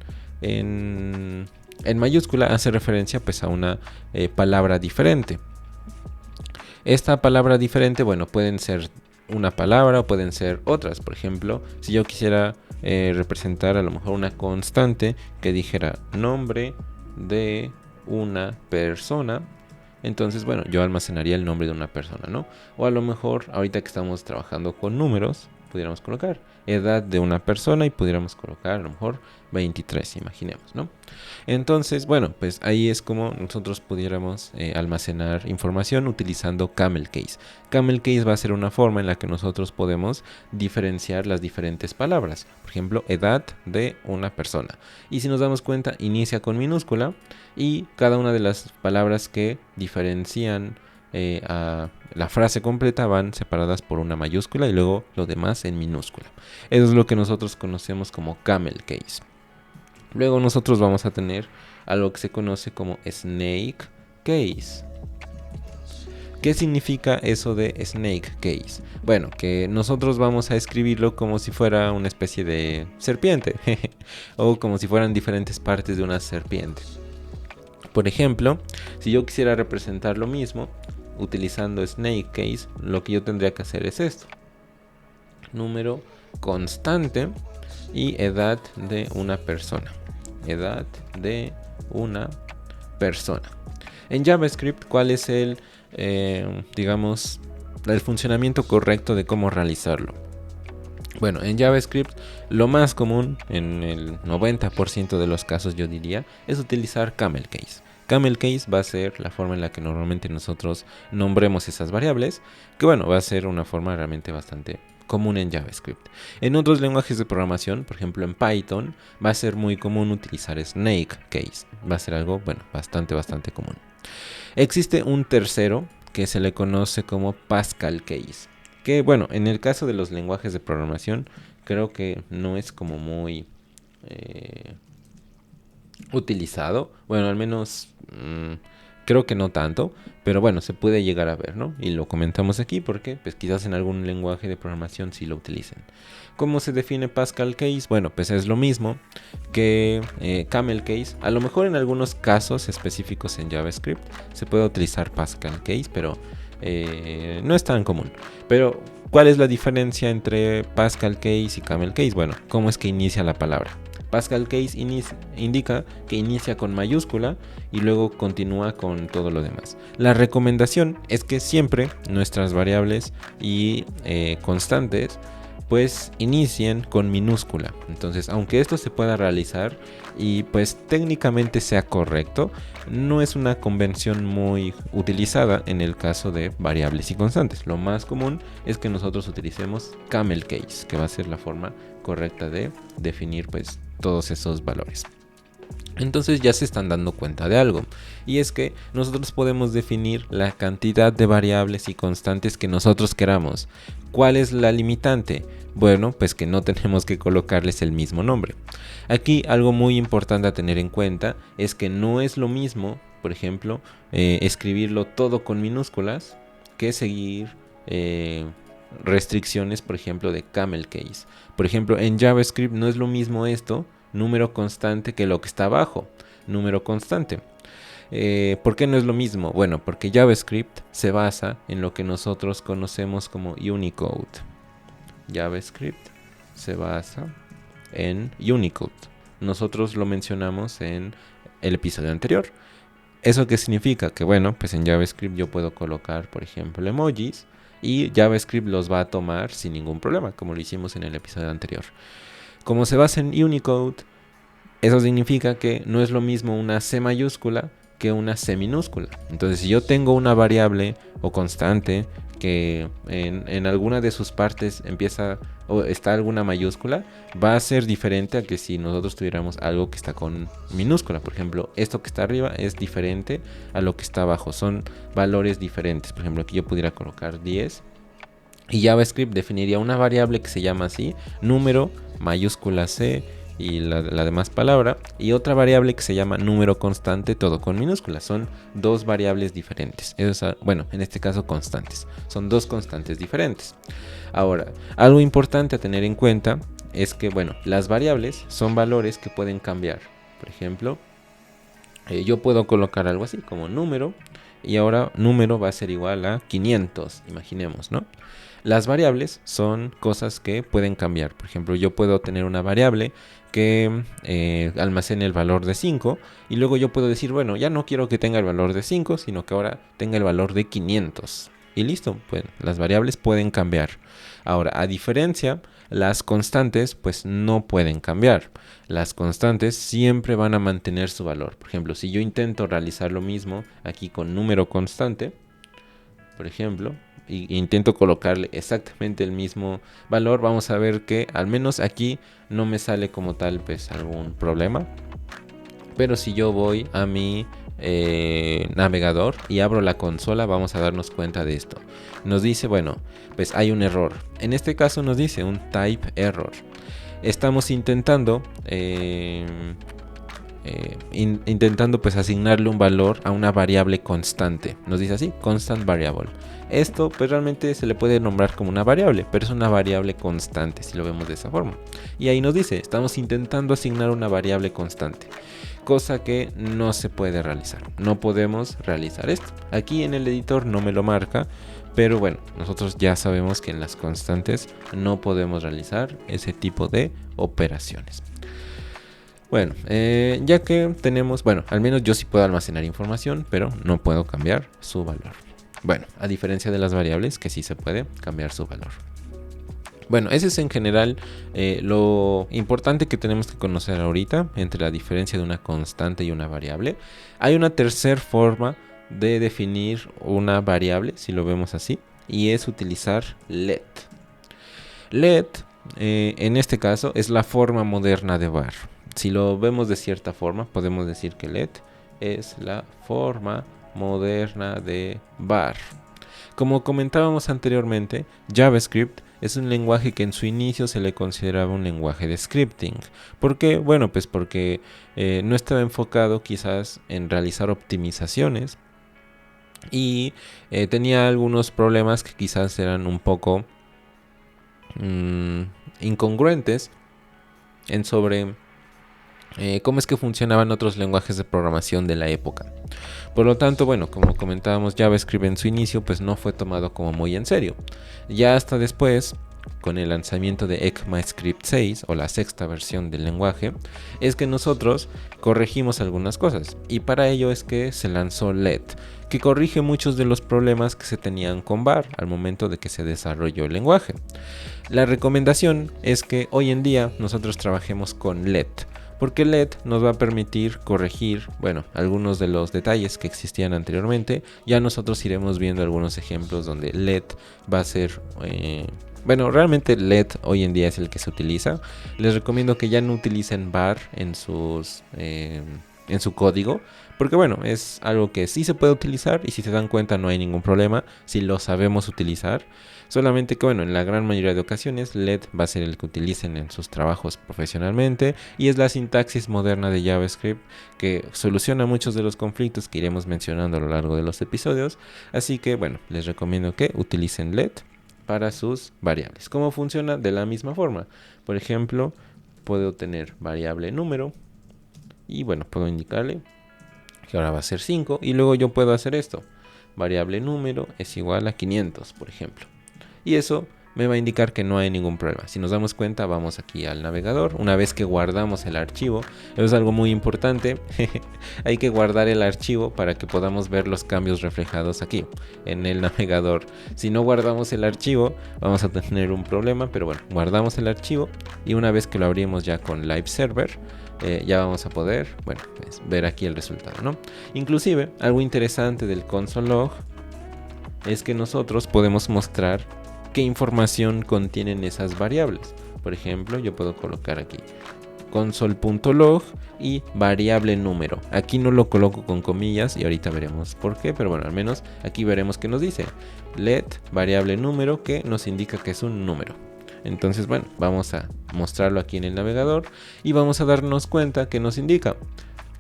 mayúscula hace referencia pues a una palabra diferente. Esta palabra diferente, bueno, pueden ser una palabra o pueden ser otras. Por ejemplo, si yo quisiera representar a lo mejor una constante que dijera nombre de una persona, entonces, bueno, yo almacenaría el nombre de una persona, ¿no? O a lo mejor, ahorita que estamos trabajando con números, pudiéramos colocar edad de una persona y pudiéramos colocar a lo mejor 23, imaginemos, ¿no? Entonces, bueno, pues ahí es como nosotros pudiéramos almacenar información utilizando camel case. Camel case va a ser una forma en la que nosotros podemos diferenciar las diferentes palabras. Por ejemplo, edad de una persona. Y si nos damos cuenta, inicia con minúscula y cada una de las palabras que diferencian a la frase completa van separadas por una mayúscula y luego lo demás en minúscula. Eso es lo que nosotros conocemos como camel case. Luego nosotros vamos a tener algo que se conoce como snake case. ¿Qué significa eso de snake case? Bueno, que nosotros vamos a escribirlo como si fuera una especie de serpiente o como si fueran diferentes partes de una serpiente. Por ejemplo, si yo quisiera representar lo mismo utilizando snake case, lo que yo tendría que hacer es esto: número constante y edad de una persona. Edad de una persona. En JavaScript, ¿cuál es el funcionamiento correcto de cómo realizarlo? Bueno, en JavaScript lo más común, en el 90% de los casos yo diría, es utilizar camel case. Camel case va a ser la forma en la que normalmente nosotros nombremos esas variables, que bueno, va a ser una forma realmente bastante común en JavaScript. En otros lenguajes de programación, por ejemplo en Python, va a ser muy común utilizar snake case. Va a ser algo, bueno, bastante común. Existe un tercero que se le conoce como Pascal case, que bueno, en el caso de los lenguajes de programación creo que no es como muy utilizado. Bueno, al menos creo que no tanto, pero bueno, se puede llegar a ver, ¿no? Y lo comentamos aquí porque pues quizás en algún lenguaje de programación sí lo utilicen. ¿Cómo se define Pascal case? Bueno, pues es lo mismo que camel case. A lo mejor en algunos casos específicos en JavaScript se puede utilizar Pascal case, pero no es tan común. Pero ¿cuál es la diferencia entre Pascal case y camel case? Bueno, ¿cómo es que inicia la palabra? Pascal case indica que inicia con mayúscula y luego continúa con todo lo demás. La recomendación es que siempre nuestras variables y constantes pues inicien con minúscula. Entonces, aunque esto se pueda realizar y pues técnicamente sea correcto, no es una convención muy utilizada en el caso de variables y constantes. Lo más común es que nosotros utilicemos camel case, que va a ser la forma correcta de definir pues todos esos valores. Entonces ya se están dando cuenta de algo, y es que nosotros podemos definir la cantidad de variables y constantes que nosotros queramos. ¿Cuál es la limitante? Bueno, pues que no tenemos que colocarles el mismo nombre. Aquí algo muy importante a tener en cuenta es que no es lo mismo, por ejemplo, escribirlo todo con minúsculas que seguir restricciones, por ejemplo, de camel case. Por ejemplo, en JavaScript no es lo mismo esto, número constante, que lo que está abajo, número constante. ¿Por qué no es lo mismo? Bueno, porque JavaScript se basa en lo que nosotros conocemos como Unicode. JavaScript se basa en Unicode. Nosotros lo mencionamos en el episodio anterior. ¿Eso qué significa? Que bueno, pues en JavaScript yo puedo colocar, por ejemplo, emojis, y JavaScript los va a tomar sin ningún problema, como lo hicimos en el episodio anterior. Como se basa en Unicode, eso significa que no es lo mismo una C mayúscula que una C minúscula. Entonces, si yo tengo una variable o constante que en alguna de sus partes empieza o está alguna mayúscula, va a ser diferente a que si nosotros tuviéramos algo que está con minúscula. Por ejemplo, esto que está arriba es diferente a lo que está abajo, son valores diferentes. Por ejemplo, aquí yo pudiera colocar 10 y JavaScript definiría una variable que se llama así, número, mayúscula C y la demás palabra, y otra variable que se llama número constante, todo con minúsculas. Son dos variables diferentes. Bueno, en este caso constantes. Son dos constantes diferentes. Ahora, algo importante a tener en cuenta es que, bueno, las variables son valores que pueden cambiar. Por ejemplo, yo puedo colocar algo así como número, y ahora número va a ser igual a 500, imaginemos, ¿no? Las variables son cosas que pueden cambiar. Por ejemplo, yo puedo tener una variable que almacene el valor de 5 y luego yo puedo decir, bueno, ya no quiero que tenga el valor de 5, sino que ahora tenga el valor de 500. Y listo, pues las variables pueden cambiar. Ahora, a diferencia, las constantes pues no pueden cambiar. Las constantes siempre van a mantener su valor. Por ejemplo, si yo intento realizar lo mismo aquí con número constante, por ejemplo, y intento colocarle exactamente el mismo valor, vamos a ver que al menos aquí no me sale como tal pues algún problema. Pero si yo voy a mi navegador y abro la consola, vamos a darnos cuenta de esto. Nos dice, bueno, pues hay un error. En este caso nos dice un type error. Estamos intentando pues asignarle un valor a una variable constante. Nos dice así, constant variable. Esto pues realmente se le puede nombrar como una variable, pero es una variable constante si lo vemos de esa forma. Y ahí nos dice, estamos intentando asignar una variable constante, cosa que no se puede realizar. No podemos realizar esto. Aquí en el editor no me lo marca, pero bueno, nosotros ya sabemos que en las constantes no podemos realizar ese tipo de operaciones. Bueno, ya que tenemos, bueno, al menos yo sí puedo almacenar información, pero no puedo cambiar su valor. Bueno, a diferencia de las variables, que sí se puede cambiar su valor. Bueno, ese es en general lo importante que tenemos que conocer ahorita entre la diferencia de una constante y una variable. Hay una tercera forma de definir una variable, si lo vemos así, y es utilizar let. Let, en este caso, es la forma moderna de var. Si lo vemos de cierta forma, podemos decir que let es la forma moderna de var. Como comentábamos anteriormente, JavaScript es un lenguaje que en su inicio se le consideraba un lenguaje de scripting. ¿Por qué? Bueno, pues porque no estaba enfocado quizás en realizar optimizaciones y tenía algunos problemas que quizás eran un poco incongruentes en sobre cómo es que funcionaban otros lenguajes de programación de la época. Por lo tanto, bueno, como comentábamos, JavaScript en su inicio pues no fue tomado como muy en serio. Ya hasta después, con el lanzamiento de ECMAScript 6 o la sexta versión del lenguaje, es que nosotros corregimos algunas cosas, y para ello es que se lanzó let, que corrige muchos de los problemas que se tenían con var al momento de que se desarrolló el lenguaje. La recomendación es que hoy en día nosotros trabajemos con let, porque let nos va a permitir corregir, bueno, algunos de los detalles que existían anteriormente. Ya nosotros iremos viendo algunos ejemplos donde let va a ser, bueno, realmente let hoy en día es el que se utiliza. Les recomiendo que ya no utilicen var en su código, porque bueno, es algo que sí se puede utilizar y si se dan cuenta no hay ningún problema si lo sabemos utilizar. Solamente que bueno, en la gran mayoría de ocasiones let va a ser el que utilicen en sus trabajos profesionalmente, y es la sintaxis moderna de JavaScript que soluciona muchos de los conflictos que iremos mencionando a lo largo de los episodios. Así que bueno, les recomiendo que utilicen let para sus variables. ¿Cómo funciona? De la misma forma. Por ejemplo, puedo tener variable número y bueno, puedo indicarle que ahora va a ser 5, y luego yo puedo hacer esto. Variable número es igual a 500, por ejemplo. Y eso me va a indicar que no hay ningún problema. Si nos damos cuenta, vamos aquí al navegador. Una vez que guardamos el archivo, eso es algo muy importante. Hay que guardar el archivo para que podamos ver los cambios reflejados aquí en el navegador. Si no guardamos el archivo, vamos a tener un problema. Pero bueno, guardamos el archivo y una vez que lo abrimos ya con Live Server, ya vamos a poder, bueno, pues, ver aquí el resultado, ¿no? Inclusive, algo interesante del console log es que nosotros podemos mostrar qué información contienen esas variables. Por ejemplo, yo puedo colocar aquí console.log y variable número. Aquí no lo coloco con comillas y ahorita veremos por qué, pero bueno, al menos aquí veremos que nos dice let variable número, que nos indica que es un número. Entonces, bueno, vamos a mostrarlo aquí en el navegador y vamos a darnos cuenta que nos indica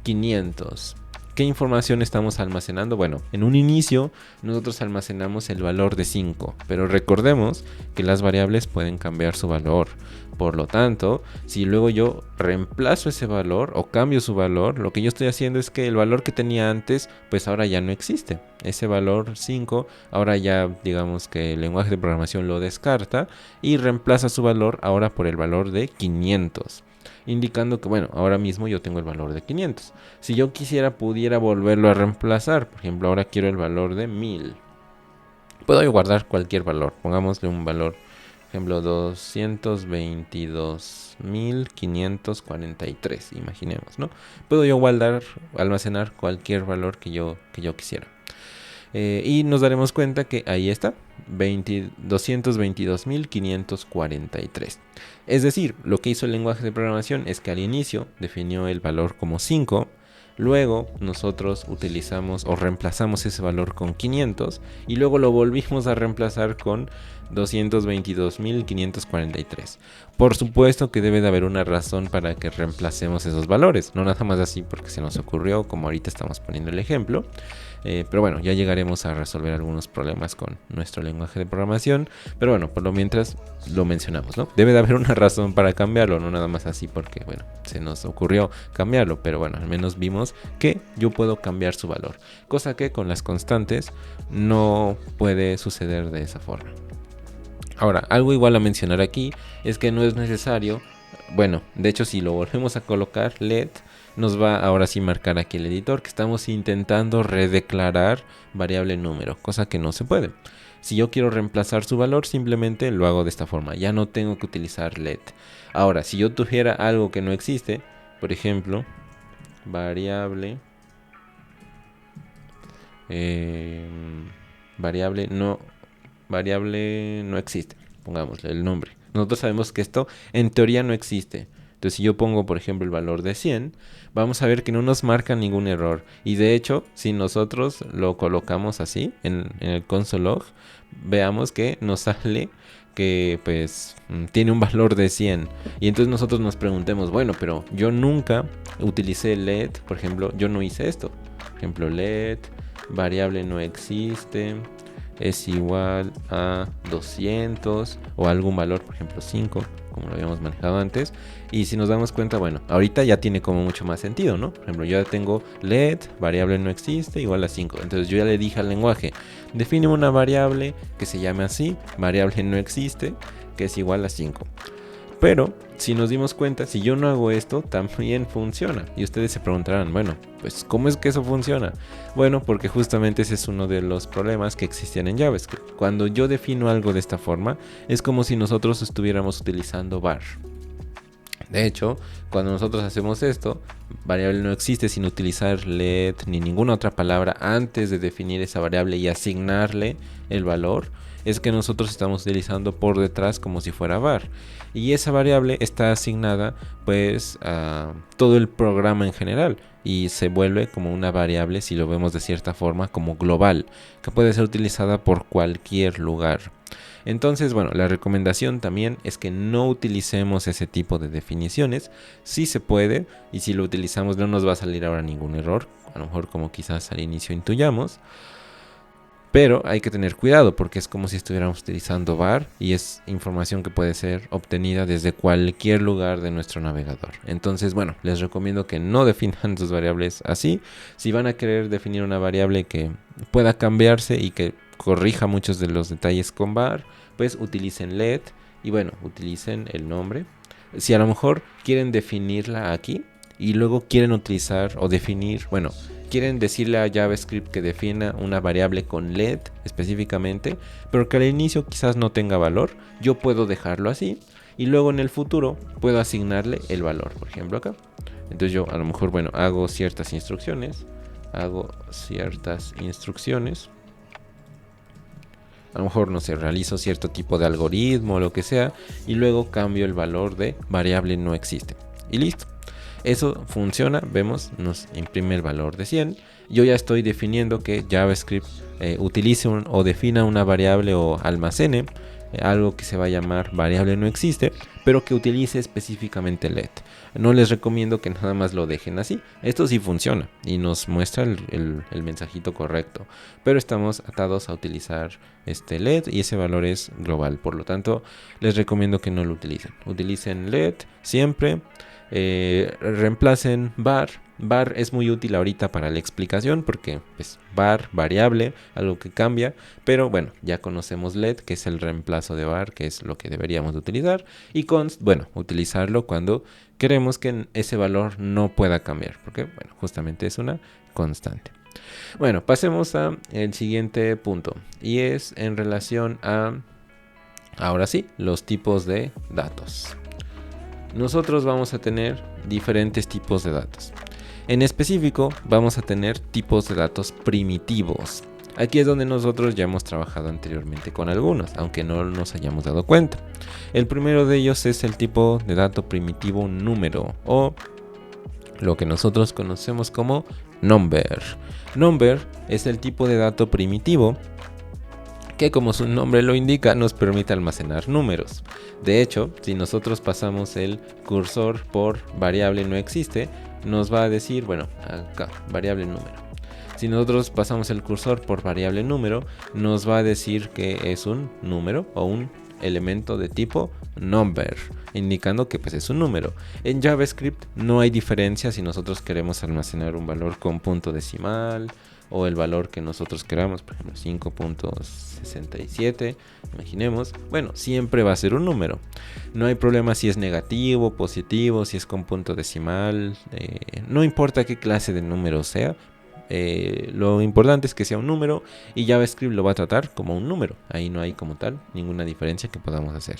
500. ¿Qué información estamos almacenando? Bueno, en un inicio nosotros almacenamos el valor de 5, pero recordemos que las variables pueden cambiar su valor. Por lo tanto, si luego yo reemplazo ese valor o cambio su valor, lo que yo estoy haciendo es que el valor que tenía antes, pues ahora ya no existe. Ese valor 5, ahora ya digamos que el lenguaje de programación lo descarta y reemplaza su valor ahora por el valor de 500. Indicando que, bueno, ahora mismo yo tengo el valor de 500. Si yo quisiera, pudiera volverlo a reemplazar. Por ejemplo, ahora quiero el valor de 1000. Puedo guardar cualquier valor. Pongámosle un valor, por ejemplo, 222.543. Imaginemos, ¿no? Puedo yo almacenar cualquier valor que yo quisiera. Y nos daremos cuenta que ahí está, 222.543. Es decir, lo que hizo el lenguaje de programación es que al inicio definió el valor como 5, luego nosotros utilizamos o reemplazamos ese valor con 500 y luego lo volvimos a reemplazar con 222.543. Por supuesto que debe de haber una razón para que reemplacemos esos valores, no nada más así porque se nos ocurrió, como ahorita estamos poniendo el ejemplo. Pero bueno, ya llegaremos a resolver algunos problemas con nuestro lenguaje de programación. Pero bueno, por lo mientras lo mencionamos, ¿no? Debe de haber una razón para cambiarlo, no nada más así porque, bueno, se nos ocurrió cambiarlo. Pero bueno, al menos vimos que yo puedo cambiar su valor. Cosa que con las constantes no puede suceder de esa forma. Ahora, algo igual a mencionar aquí es que no es necesario. Bueno, de hecho si lo volvemos a colocar, let, nos va ahora sí marcar aquí el editor que estamos intentando redeclarar variable número, cosa que no se puede. Si yo quiero reemplazar su valor, simplemente lo hago de esta forma, ya no tengo que utilizar let. Ahora, si yo tuviera algo que no existe, por ejemplo, variable no existe, pongámosle el nombre. Nosotros sabemos que esto en teoría no existe. Entonces si yo pongo por ejemplo el valor de 100, vamos a ver que no nos marca ningún error. Y de hecho, si nosotros lo colocamos así en el console log, veamos que nos sale que pues tiene un valor de 100. Y entonces nosotros nos preguntemos, bueno, pero yo nunca utilicé let, por ejemplo, yo no hice esto. Por ejemplo, let, variable no existe, es igual a 200 o algún valor, por ejemplo 5, como lo habíamos manejado antes. Y si nos damos cuenta, bueno, ahorita ya tiene como mucho más sentido, ¿no? Por ejemplo, yo ya tengo let, variable no existe, igual a 5. Entonces yo ya le dije al lenguaje, define una variable que se llame así, variable no existe, que es igual a 5. Pero si nos dimos cuenta, si yo no hago esto, también funciona. Y ustedes se preguntarán, bueno, pues ¿cómo es que eso funciona? Bueno, porque justamente ese es uno de los problemas que existían en JavaScript. Cuando yo defino algo de esta forma, es como si nosotros estuviéramos utilizando var. De hecho, cuando nosotros hacemos esto, variable no existe sin utilizar let ni ninguna otra palabra antes de definir esa variable y asignarle el valor, es que nosotros estamos utilizando por detrás como si fuera var. Y esa variable está asignada pues a todo el programa en general y se vuelve como una variable, si lo vemos de cierta forma, como global, que puede ser utilizada por cualquier lugar. Entonces, bueno, la recomendación también es que no utilicemos ese tipo de definiciones. Sí se puede, y si lo utilizamos no nos va a salir ahora ningún error, a lo mejor como quizás al inicio intuyamos. Pero hay que tener cuidado porque es como si estuviéramos utilizando var y es información que puede ser obtenida desde cualquier lugar de nuestro navegador. Entonces, bueno, les recomiendo que no definan sus variables así. Si van a querer definir una variable que pueda cambiarse y que corrija muchos de los detalles con var, pues utilicen let y bueno, utilicen el nombre. Si a lo mejor quieren definirla aquí y luego quieren utilizar o definir, bueno, quieren decirle a JavaScript que defina una variable con let específicamente, pero que al inicio quizás no tenga valor, yo puedo dejarlo así y luego en el futuro puedo asignarle el valor, por ejemplo acá. Entonces yo a lo mejor, bueno, hago ciertas instrucciones A lo mejor, no sé, realizo cierto tipo de algoritmo o lo que sea, y luego cambio el valor de variable no existe. Y listo. Eso funciona, vemos, nos imprime el valor de 100. Yo ya estoy definiendo que JavaScript utilice o defina una variable o almacene algo que se va a llamar variable no existe, pero que utilice específicamente let. No les recomiendo que nada más lo dejen así. Esto sí funciona y nos muestra el mensajito correcto, pero estamos atados a utilizar este let y ese valor es global. Por lo tanto, les recomiendo que no lo utilicen. Utilicen let siempre. Reemplacen var. Var es muy útil ahorita para la explicación porque pues, var, variable, algo que cambia, pero bueno, ya conocemos let, que es el reemplazo de var, que es lo que deberíamos de utilizar, y const, bueno, utilizarlo cuando queremos que ese valor no pueda cambiar, porque bueno, justamente es una constante. Bueno, pasemos al siguiente punto, y es en relación a, ahora sí, los tipos de datos. Nosotros vamos a tener diferentes tipos de datos. En específico, vamos a tener tipos de datos primitivos. Aquí es donde nosotros ya hemos trabajado anteriormente con algunos, aunque no nos hayamos dado cuenta. El primero de ellos es el tipo de dato primitivo número, o lo que nosotros conocemos como number. Number es el tipo de dato primitivo que, como su nombre lo indica, nos permite almacenar números. De hecho, si nosotros pasamos el cursor por variable no existe, nos va a decir, bueno, acá, variable número. Si nosotros pasamos el cursor por variable número, nos va a decir que es un número o un elemento de tipo number, indicando que pues es un número. En JavaScript no hay diferencia si nosotros queremos almacenar un valor con punto decimal o el valor que nosotros queramos, por ejemplo 5.67, imaginemos, bueno, siempre va a ser un número. No hay problema si es negativo, positivo, si es con punto decimal, no importa qué clase de número sea. Lo importante es que sea un número y JavaScript lo va a tratar como un número. Ahí no hay como tal ninguna diferencia que podamos hacer.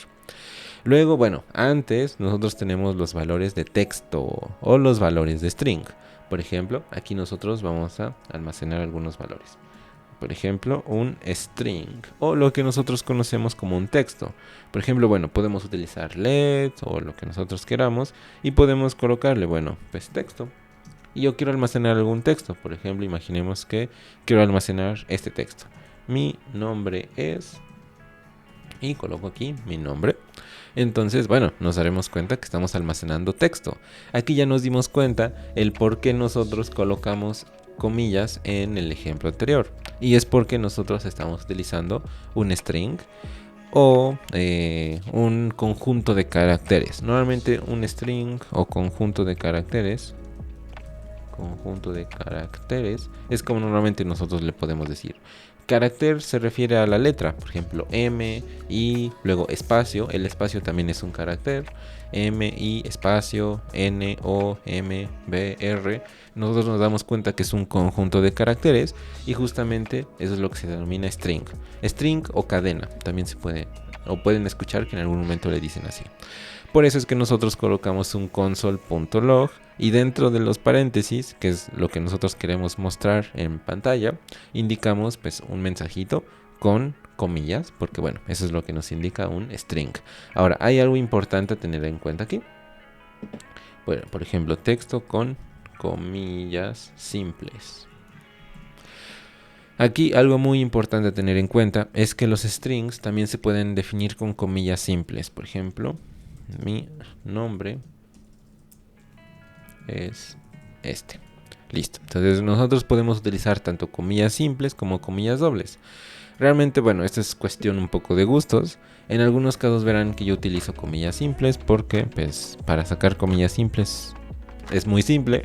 Luego, bueno, antes nosotros tenemos los valores de texto o los valores de string. Por ejemplo, aquí nosotros vamos a almacenar algunos valores. Por ejemplo, un string o lo que nosotros conocemos como un texto. Por ejemplo, bueno, podemos utilizar let o lo que nosotros queramos y podemos colocarle, bueno, pues texto. Y yo quiero almacenar algún texto. Por ejemplo, imaginemos que quiero almacenar este texto. Mi nombre es... y coloco aquí mi nombre. Entonces, bueno, nos daremos cuenta que estamos almacenando texto. Aquí ya nos dimos cuenta el por qué nosotros colocamos comillas en el ejemplo anterior. Y es porque nosotros estamos utilizando un string o un conjunto de caracteres. Normalmente un string o conjunto de caracteres es como normalmente nosotros le podemos decir. Carácter se refiere a la letra, por ejemplo M, I, luego espacio, el espacio también es un carácter, M, I, espacio, N, O, M, B, R. Nosotros nos damos cuenta que es un conjunto de caracteres y justamente eso es lo que se denomina string. String o cadena, también se puede, o pueden escuchar que en algún momento le dicen así. Por eso es que nosotros colocamos un console.log y dentro de los paréntesis, que es lo que nosotros queremos mostrar en pantalla, indicamos pues un mensajito con comillas, porque bueno, eso es lo que nos indica un string. Ahora, hay algo importante a tener en cuenta aquí. Bueno, por ejemplo, texto con comillas simples. Aquí algo muy importante a tener en cuenta es que los strings también se pueden definir con comillas simples. Por ejemplo, mi nombre es este. Listo. Entonces nosotros podemos utilizar tanto comillas simples como comillas dobles. Realmente, bueno, esta es cuestión un poco de gustos. En algunos casos verán que yo utilizo comillas simples porque, pues, para sacar comillas simples es muy simple.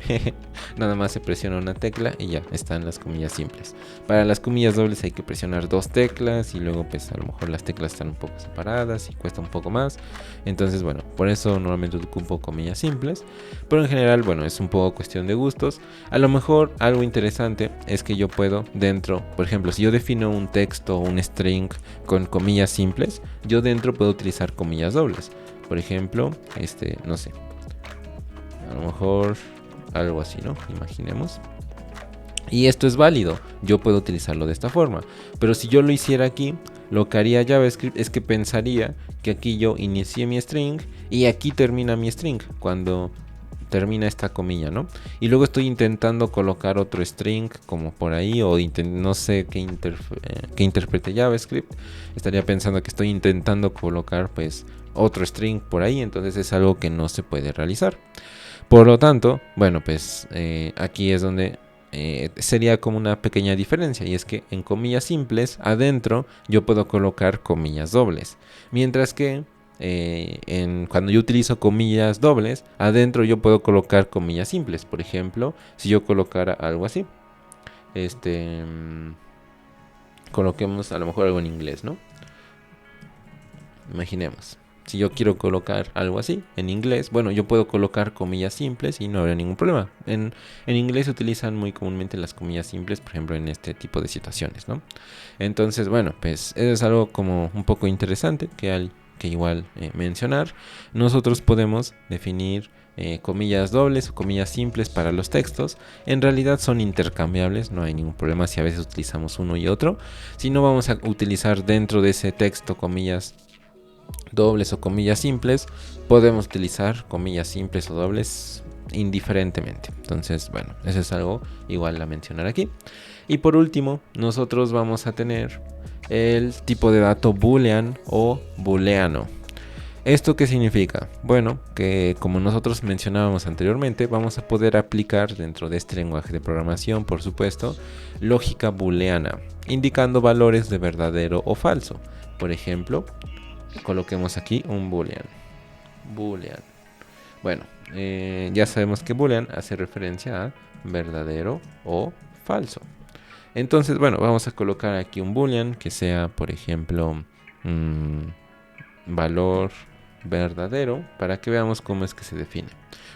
Nada más se presiona una tecla y ya están las comillas simples. Para las comillas dobles hay que presionar dos teclas y luego pues a lo mejor las teclas están un poco separadas y cuesta un poco más. Entonces bueno, por eso normalmente ocupo comillas simples. Pero en general, bueno, es un poco cuestión de gustos. A lo mejor algo interesante es que yo puedo dentro, por ejemplo, si yo defino un texto o un string con comillas simples, yo dentro puedo utilizar comillas dobles. Por ejemplo, no sé, a lo mejor algo así, ¿no? Imaginemos. Y esto es válido. Yo puedo utilizarlo de esta forma. Pero si yo lo hiciera aquí, lo que haría JavaScript es que pensaría que aquí yo inicié mi string y aquí termina mi string cuando termina esta comilla, ¿no? Y luego estoy intentando colocar otro string como por ahí, o no sé qué interprete JavaScript. Estaría pensando que estoy intentando colocar pues otro string por ahí, entonces es algo que no se puede realizar. Por lo tanto, bueno, pues aquí es donde sería como una pequeña diferencia, y es que en comillas simples adentro yo puedo colocar comillas dobles, mientras que cuando yo utilizo comillas dobles adentro yo puedo colocar comillas simples. Por ejemplo, si yo colocara algo así, coloquemos a lo mejor algo en inglés, ¿no? Imaginemos, si yo quiero colocar algo así en inglés, bueno, yo puedo colocar comillas simples y no habrá ningún problema. En inglés se utilizan muy comúnmente las comillas simples, por ejemplo, en este tipo de situaciones, ¿no? Entonces, bueno, pues eso es algo como un poco interesante que igual mencionar. Nosotros podemos definir comillas dobles o comillas simples para los textos. En realidad son intercambiables, no hay ningún problema si a veces utilizamos uno y otro. Si no vamos a utilizar dentro de ese texto comillas dobles o comillas simples, podemos utilizar comillas simples o dobles indiferentemente. Entonces, bueno, eso es algo igual a mencionar aquí. Y por último, nosotros vamos a tener el tipo de dato boolean o booleano. ¿Esto qué significa? Bueno, que como nosotros mencionábamos anteriormente, vamos a poder aplicar dentro de este lenguaje de programación, por supuesto, lógica booleana, indicando valores de verdadero o falso. Por ejemplo, coloquemos aquí un boolean. Bueno, ya sabemos que boolean hace referencia a verdadero o falso. Entonces, bueno, vamos a colocar aquí un boolean que sea, por ejemplo, valor verdadero, para que veamos cómo es que se define.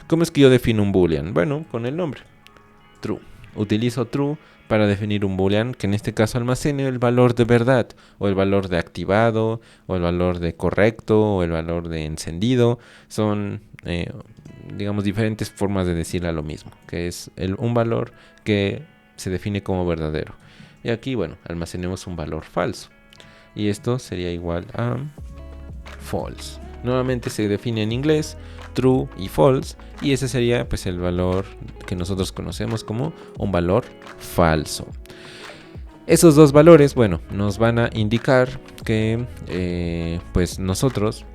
¿Cómo es que yo defino un boolean? Bueno, con el nombre, true. Utilizo true para definir un boolean que en este caso almacene el valor de verdad, o el valor de activado, o el valor de correcto, o el valor de encendido. Son, digamos, diferentes formas de decirle a lo mismo, que es un valor que se define como verdadero. Y aquí, bueno, almacenemos un valor falso. Y esto sería igual a false. Nuevamente se define en inglés true y false, y ese sería pues el valor que nosotros conocemos como un valor falso. Esos dos valores, bueno, nos van a indicar que pues nosotros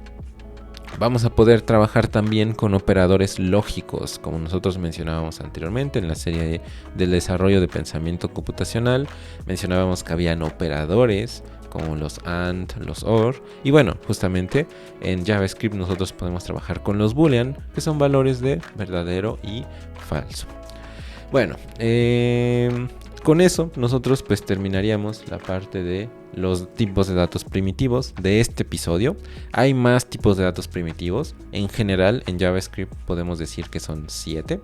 vamos a poder trabajar también con operadores lógicos, como nosotros mencionábamos anteriormente en la serie del desarrollo de pensamiento computacional. Mencionábamos que habían operadores como los AND, los OR, y bueno, justamente en JavaScript nosotros podemos trabajar con los boolean, que son valores de verdadero y falso. Bueno, con eso nosotros pues terminaríamos la parte de los tipos de datos primitivos de este episodio. Hay más tipos de datos primitivos. En general en JavaScript podemos decir que son 7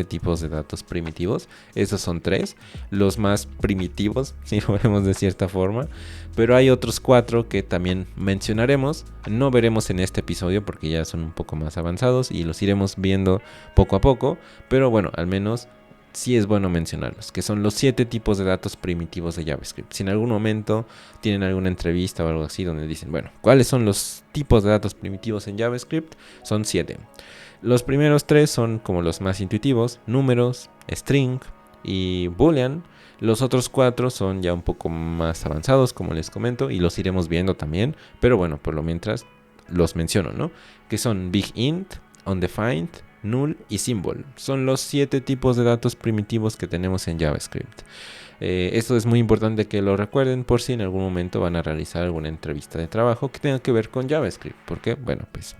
tipos de datos primitivos. Esos son 3, los más primitivos, si lo vemos de cierta forma. Pero hay otros 4 que también mencionaremos. No veremos en este episodio porque ya son un poco más avanzados y los iremos viendo poco a poco. Pero bueno, al menos sí es bueno mencionarlos, que son los 7 tipos de datos primitivos de JavaScript. Si en algún momento tienen alguna entrevista o algo así donde dicen, bueno, ¿cuáles son los tipos de datos primitivos en JavaScript? Son 7. Los primeros 3 son como los más intuitivos: números, string y boolean. Los otros 4 son ya un poco más avanzados, como les comento, y los iremos viendo también. Pero bueno, por lo mientras los menciono, ¿no? Que son big int, undefined, null y symbol. Son los 7 tipos de datos primitivos que tenemos en JavaScript. Esto es muy importante que lo recuerden por si en algún momento van a realizar alguna entrevista de trabajo que tenga que ver con JavaScript, porque bueno, pues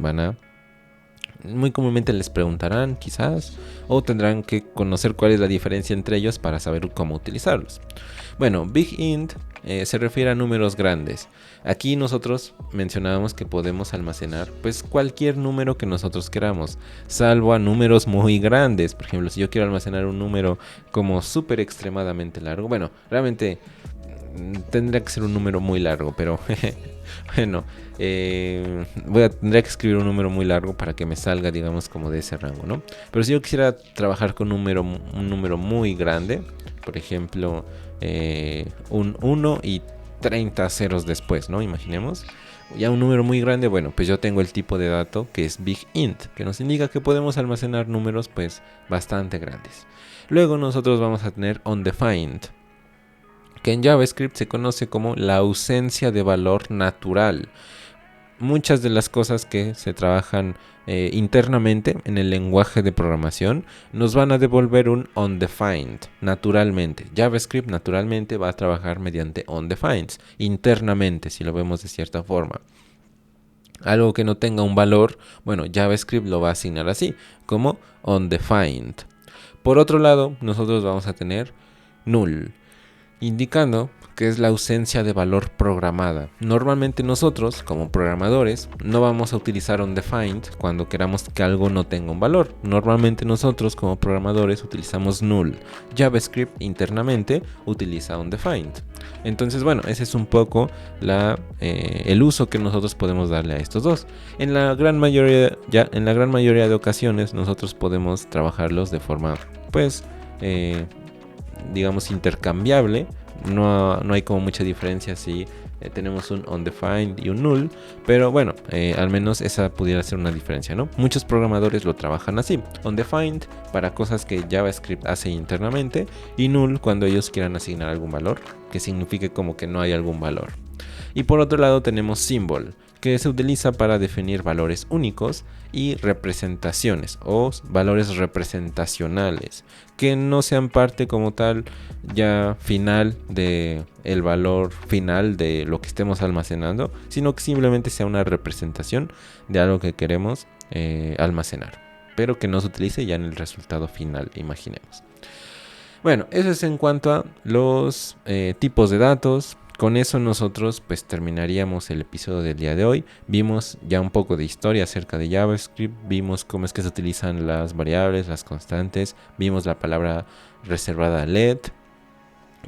muy comúnmente les preguntarán quizás, o tendrán que conocer cuál es la diferencia entre ellos para saber cómo utilizarlos. Bueno, big int se refiere a números grandes. Aquí nosotros mencionábamos que podemos almacenar pues cualquier número que nosotros queramos, salvo a números muy grandes. Por ejemplo, si yo quiero almacenar un número como súper extremadamente largo, bueno, realmente tendría que ser un número muy largo, pero bueno, tendría que escribir un número muy largo para que me salga, digamos, como de ese rango, ¿no? Pero si yo quisiera trabajar con un número muy grande, por ejemplo, un 1 y 30 ceros después, ¿no? Imaginemos. Ya un número muy grande, bueno, pues yo tengo el tipo de dato que es big int, que nos indica que podemos almacenar números pues bastante grandes. Luego nosotros vamos a tener undefined, que en JavaScript se conoce como la ausencia de valor natural. Muchas de las cosas que se trabajan internamente en el lenguaje de programación nos van a devolver un undefined naturalmente. JavaScript naturalmente va a trabajar mediante undefined internamente, si lo vemos de cierta forma. Algo que no tenga un valor, bueno, JavaScript lo va a asignar así, como undefined. Por otro lado, nosotros vamos a tener null, indicando que es la ausencia de valor programada. Normalmente nosotros, como programadores, no vamos a utilizar undefined cuando queramos que algo no tenga un valor. Normalmente nosotros, como programadores, utilizamos null. JavaScript internamente utiliza undefined. Entonces, bueno, ese es un poco el uso que nosotros podemos darle a estos dos. En la gran mayoría de ocasiones, nosotros podemos trabajarlos de forma, pues, digamos, intercambiable. No hay como mucha diferencia si tenemos un undefined y un null, pero bueno, al menos esa pudiera ser una diferencia, ¿no? Muchos programadores lo trabajan así: undefined para cosas que JavaScript hace internamente, y null cuando ellos quieran asignar algún valor, que signifique como que no hay algún valor. Y por otro lado tenemos symbol, que se utiliza para definir valores únicos y representaciones o valores representacionales que no sean parte como tal ya final de el valor final de lo que estemos almacenando, sino que simplemente sea una representación de algo que queremos almacenar, pero que no se utilice ya en el resultado final, imaginemos. Bueno, eso es en cuanto a los tipos de datos. Con eso nosotros pues terminaríamos el episodio del día de hoy. Vimos ya un poco de historia acerca de JavaScript, vimos cómo es que se utilizan las variables, las constantes, vimos la palabra reservada let,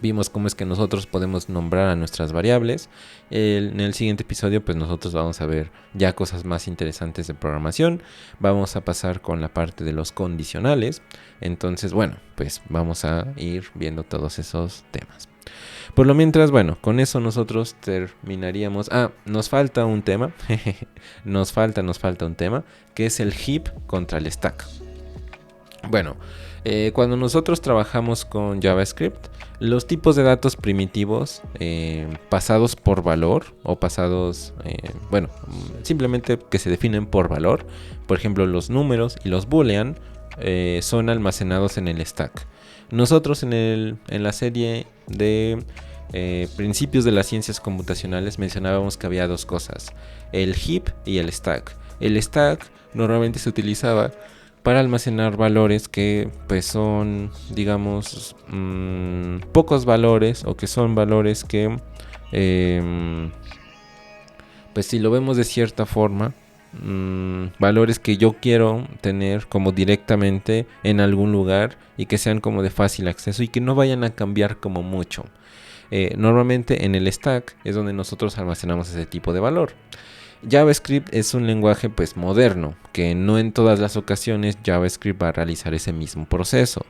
vimos cómo es que nosotros podemos nombrar a nuestras variables. En el siguiente episodio pues nosotros vamos a ver ya cosas más interesantes de programación. Vamos a pasar con la parte de los condicionales. Entonces bueno, pues vamos a ir viendo todos esos temas. Por lo mientras, bueno, con eso nosotros terminaríamos. Nos falta un tema. nos falta un tema, que es el heap contra el stack. Bueno, cuando nosotros trabajamos con JavaScript, los tipos de datos primitivos pasados por valor o pasados, simplemente que se definen por valor, por ejemplo los números y los boolean, son almacenados en el stack. Nosotros en la serie de principios de las ciencias computacionales mencionábamos que había dos cosas: el heap y el stack. El stack normalmente se utilizaba para almacenar valores que pues son, digamos, pocos valores, o que son valores que pues si lo vemos de cierta forma, valores que yo quiero tener como directamente en algún lugar y que sean como de fácil acceso y que no vayan a cambiar como mucho. Normalmente en el stack es donde nosotros almacenamos ese tipo de valor. JavaScript es un lenguaje pues moderno, que no en todas las ocasiones JavaScript va a realizar ese mismo proceso.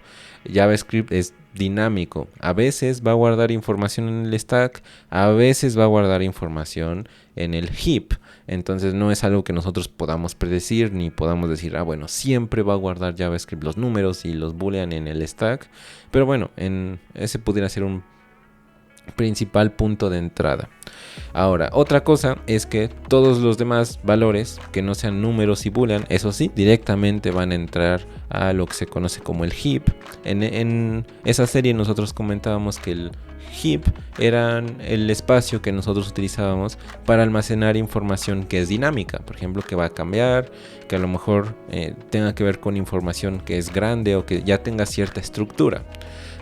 JavaScript es dinámico, a veces va a guardar información en el stack, a veces va a guardar información en el heap. Entonces no es algo que nosotros podamos predecir, ni podamos decir, bueno, siempre va a guardar JavaScript los números y los boolean en el stack. Pero bueno, ese pudiera ser un principal punto de entrada. Ahora, otra cosa es que todos los demás valores que no sean números y boolean, eso sí, directamente van a entrar a lo que se conoce como el heap. En esa serie nosotros comentábamos que el heap era el espacio que nosotros utilizábamos para almacenar información que es dinámica, por ejemplo, que va a cambiar, que a lo mejor tenga que ver con información que es grande o que ya tenga cierta estructura.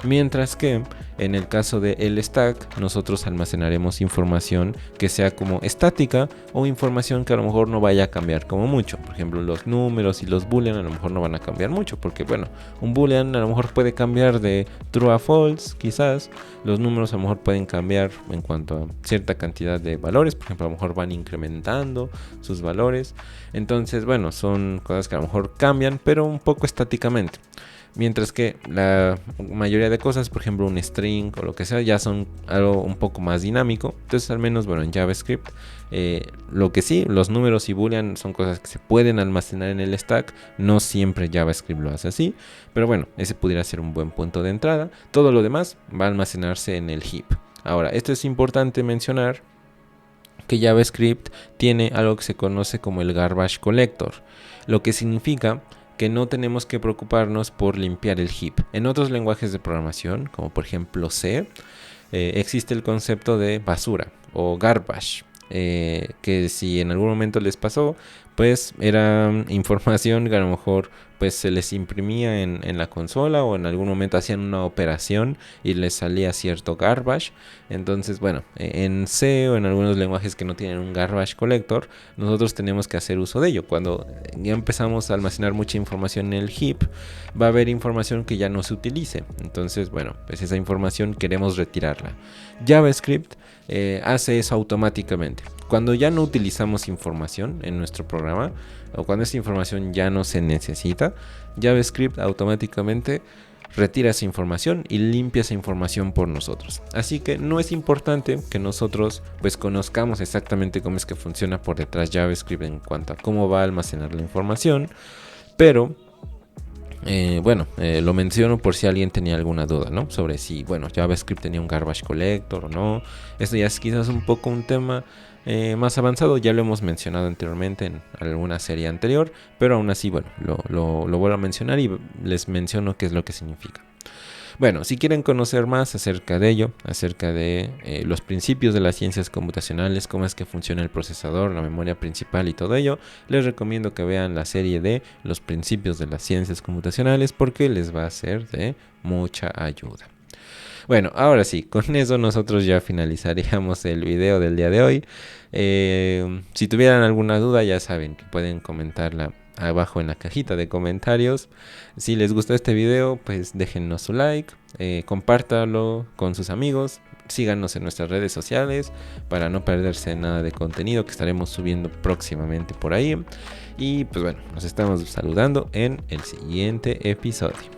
Mientras que en el caso del stack nosotros almacenaremos información que sea como estática, o información que a lo mejor no vaya a cambiar como mucho. Por ejemplo, los números y los boolean a lo mejor no van a cambiar mucho, porque bueno, un boolean a lo mejor puede cambiar de true a false, quizás. Los números a lo mejor pueden cambiar en cuanto a cierta cantidad de valores, por ejemplo, a lo mejor van incrementando sus valores. Entonces, bueno, son cosas que a lo mejor cambian, pero un poco estáticamente. Mientras que la mayoría de cosas, por ejemplo un string o lo que sea, ya son algo un poco más dinámico. Entonces al menos, bueno, en JavaScript, lo que sí, los números y boolean son cosas que se pueden almacenar en el stack. No siempre JavaScript lo hace así, pero bueno, ese pudiera ser un buen punto de entrada. Todo lo demás va a almacenarse en el heap. Ahora, esto es importante mencionar, que JavaScript tiene algo que se conoce como el garbage collector, lo que significa que no tenemos que preocuparnos por limpiar el heap. En otros lenguajes de programación, como por ejemplo C, existe el concepto de basura o garbage, que si en algún momento les pasó, pues era información que a lo mejor pues se les imprimía en la consola, o en algún momento hacían una operación y les salía cierto garbage. Entonces, bueno, en C o en algunos lenguajes que no tienen un garbage collector, nosotros tenemos que hacer uso de ello. Cuando ya empezamos a almacenar mucha información en el heap, va a haber información que ya no se utilice. Entonces, bueno, pues esa información queremos retirarla. JavaScript hace eso automáticamente. Cuando ya no utilizamos información en nuestro programa, o cuando esa información ya no se necesita, JavaScript automáticamente retira esa información y limpia esa información por nosotros. Así que no es importante que nosotros pues conozcamos exactamente cómo es que funciona por detrás JavaScript en cuanto a cómo va a almacenar la información, pero lo menciono por si alguien tenía alguna duda, ¿no? Sobre si, bueno, JavaScript tenía un garbage collector o no. Esto ya es quizás un poco un tema más avanzado, ya lo hemos mencionado anteriormente en alguna serie anterior, pero aún así, bueno, lo vuelvo a mencionar y les menciono qué es lo que significa. Bueno, si quieren conocer más acerca de ello, acerca de los principios de las ciencias computacionales, cómo es que funciona el procesador, la memoria principal y todo ello, les recomiendo que vean la serie de los principios de las ciencias computacionales, porque les va a ser de mucha ayuda. Bueno, ahora sí, con eso nosotros ya finalizaríamos el video del día de hoy. Si tuvieran alguna duda, ya saben que pueden comentarla abajo en la cajita de comentarios. Si les gustó este video, pues déjennos su like, compártalo con sus amigos, síganos en nuestras redes sociales para no perderse nada de contenido que estaremos subiendo próximamente por ahí. Y pues bueno, nos estamos saludando en el siguiente episodio.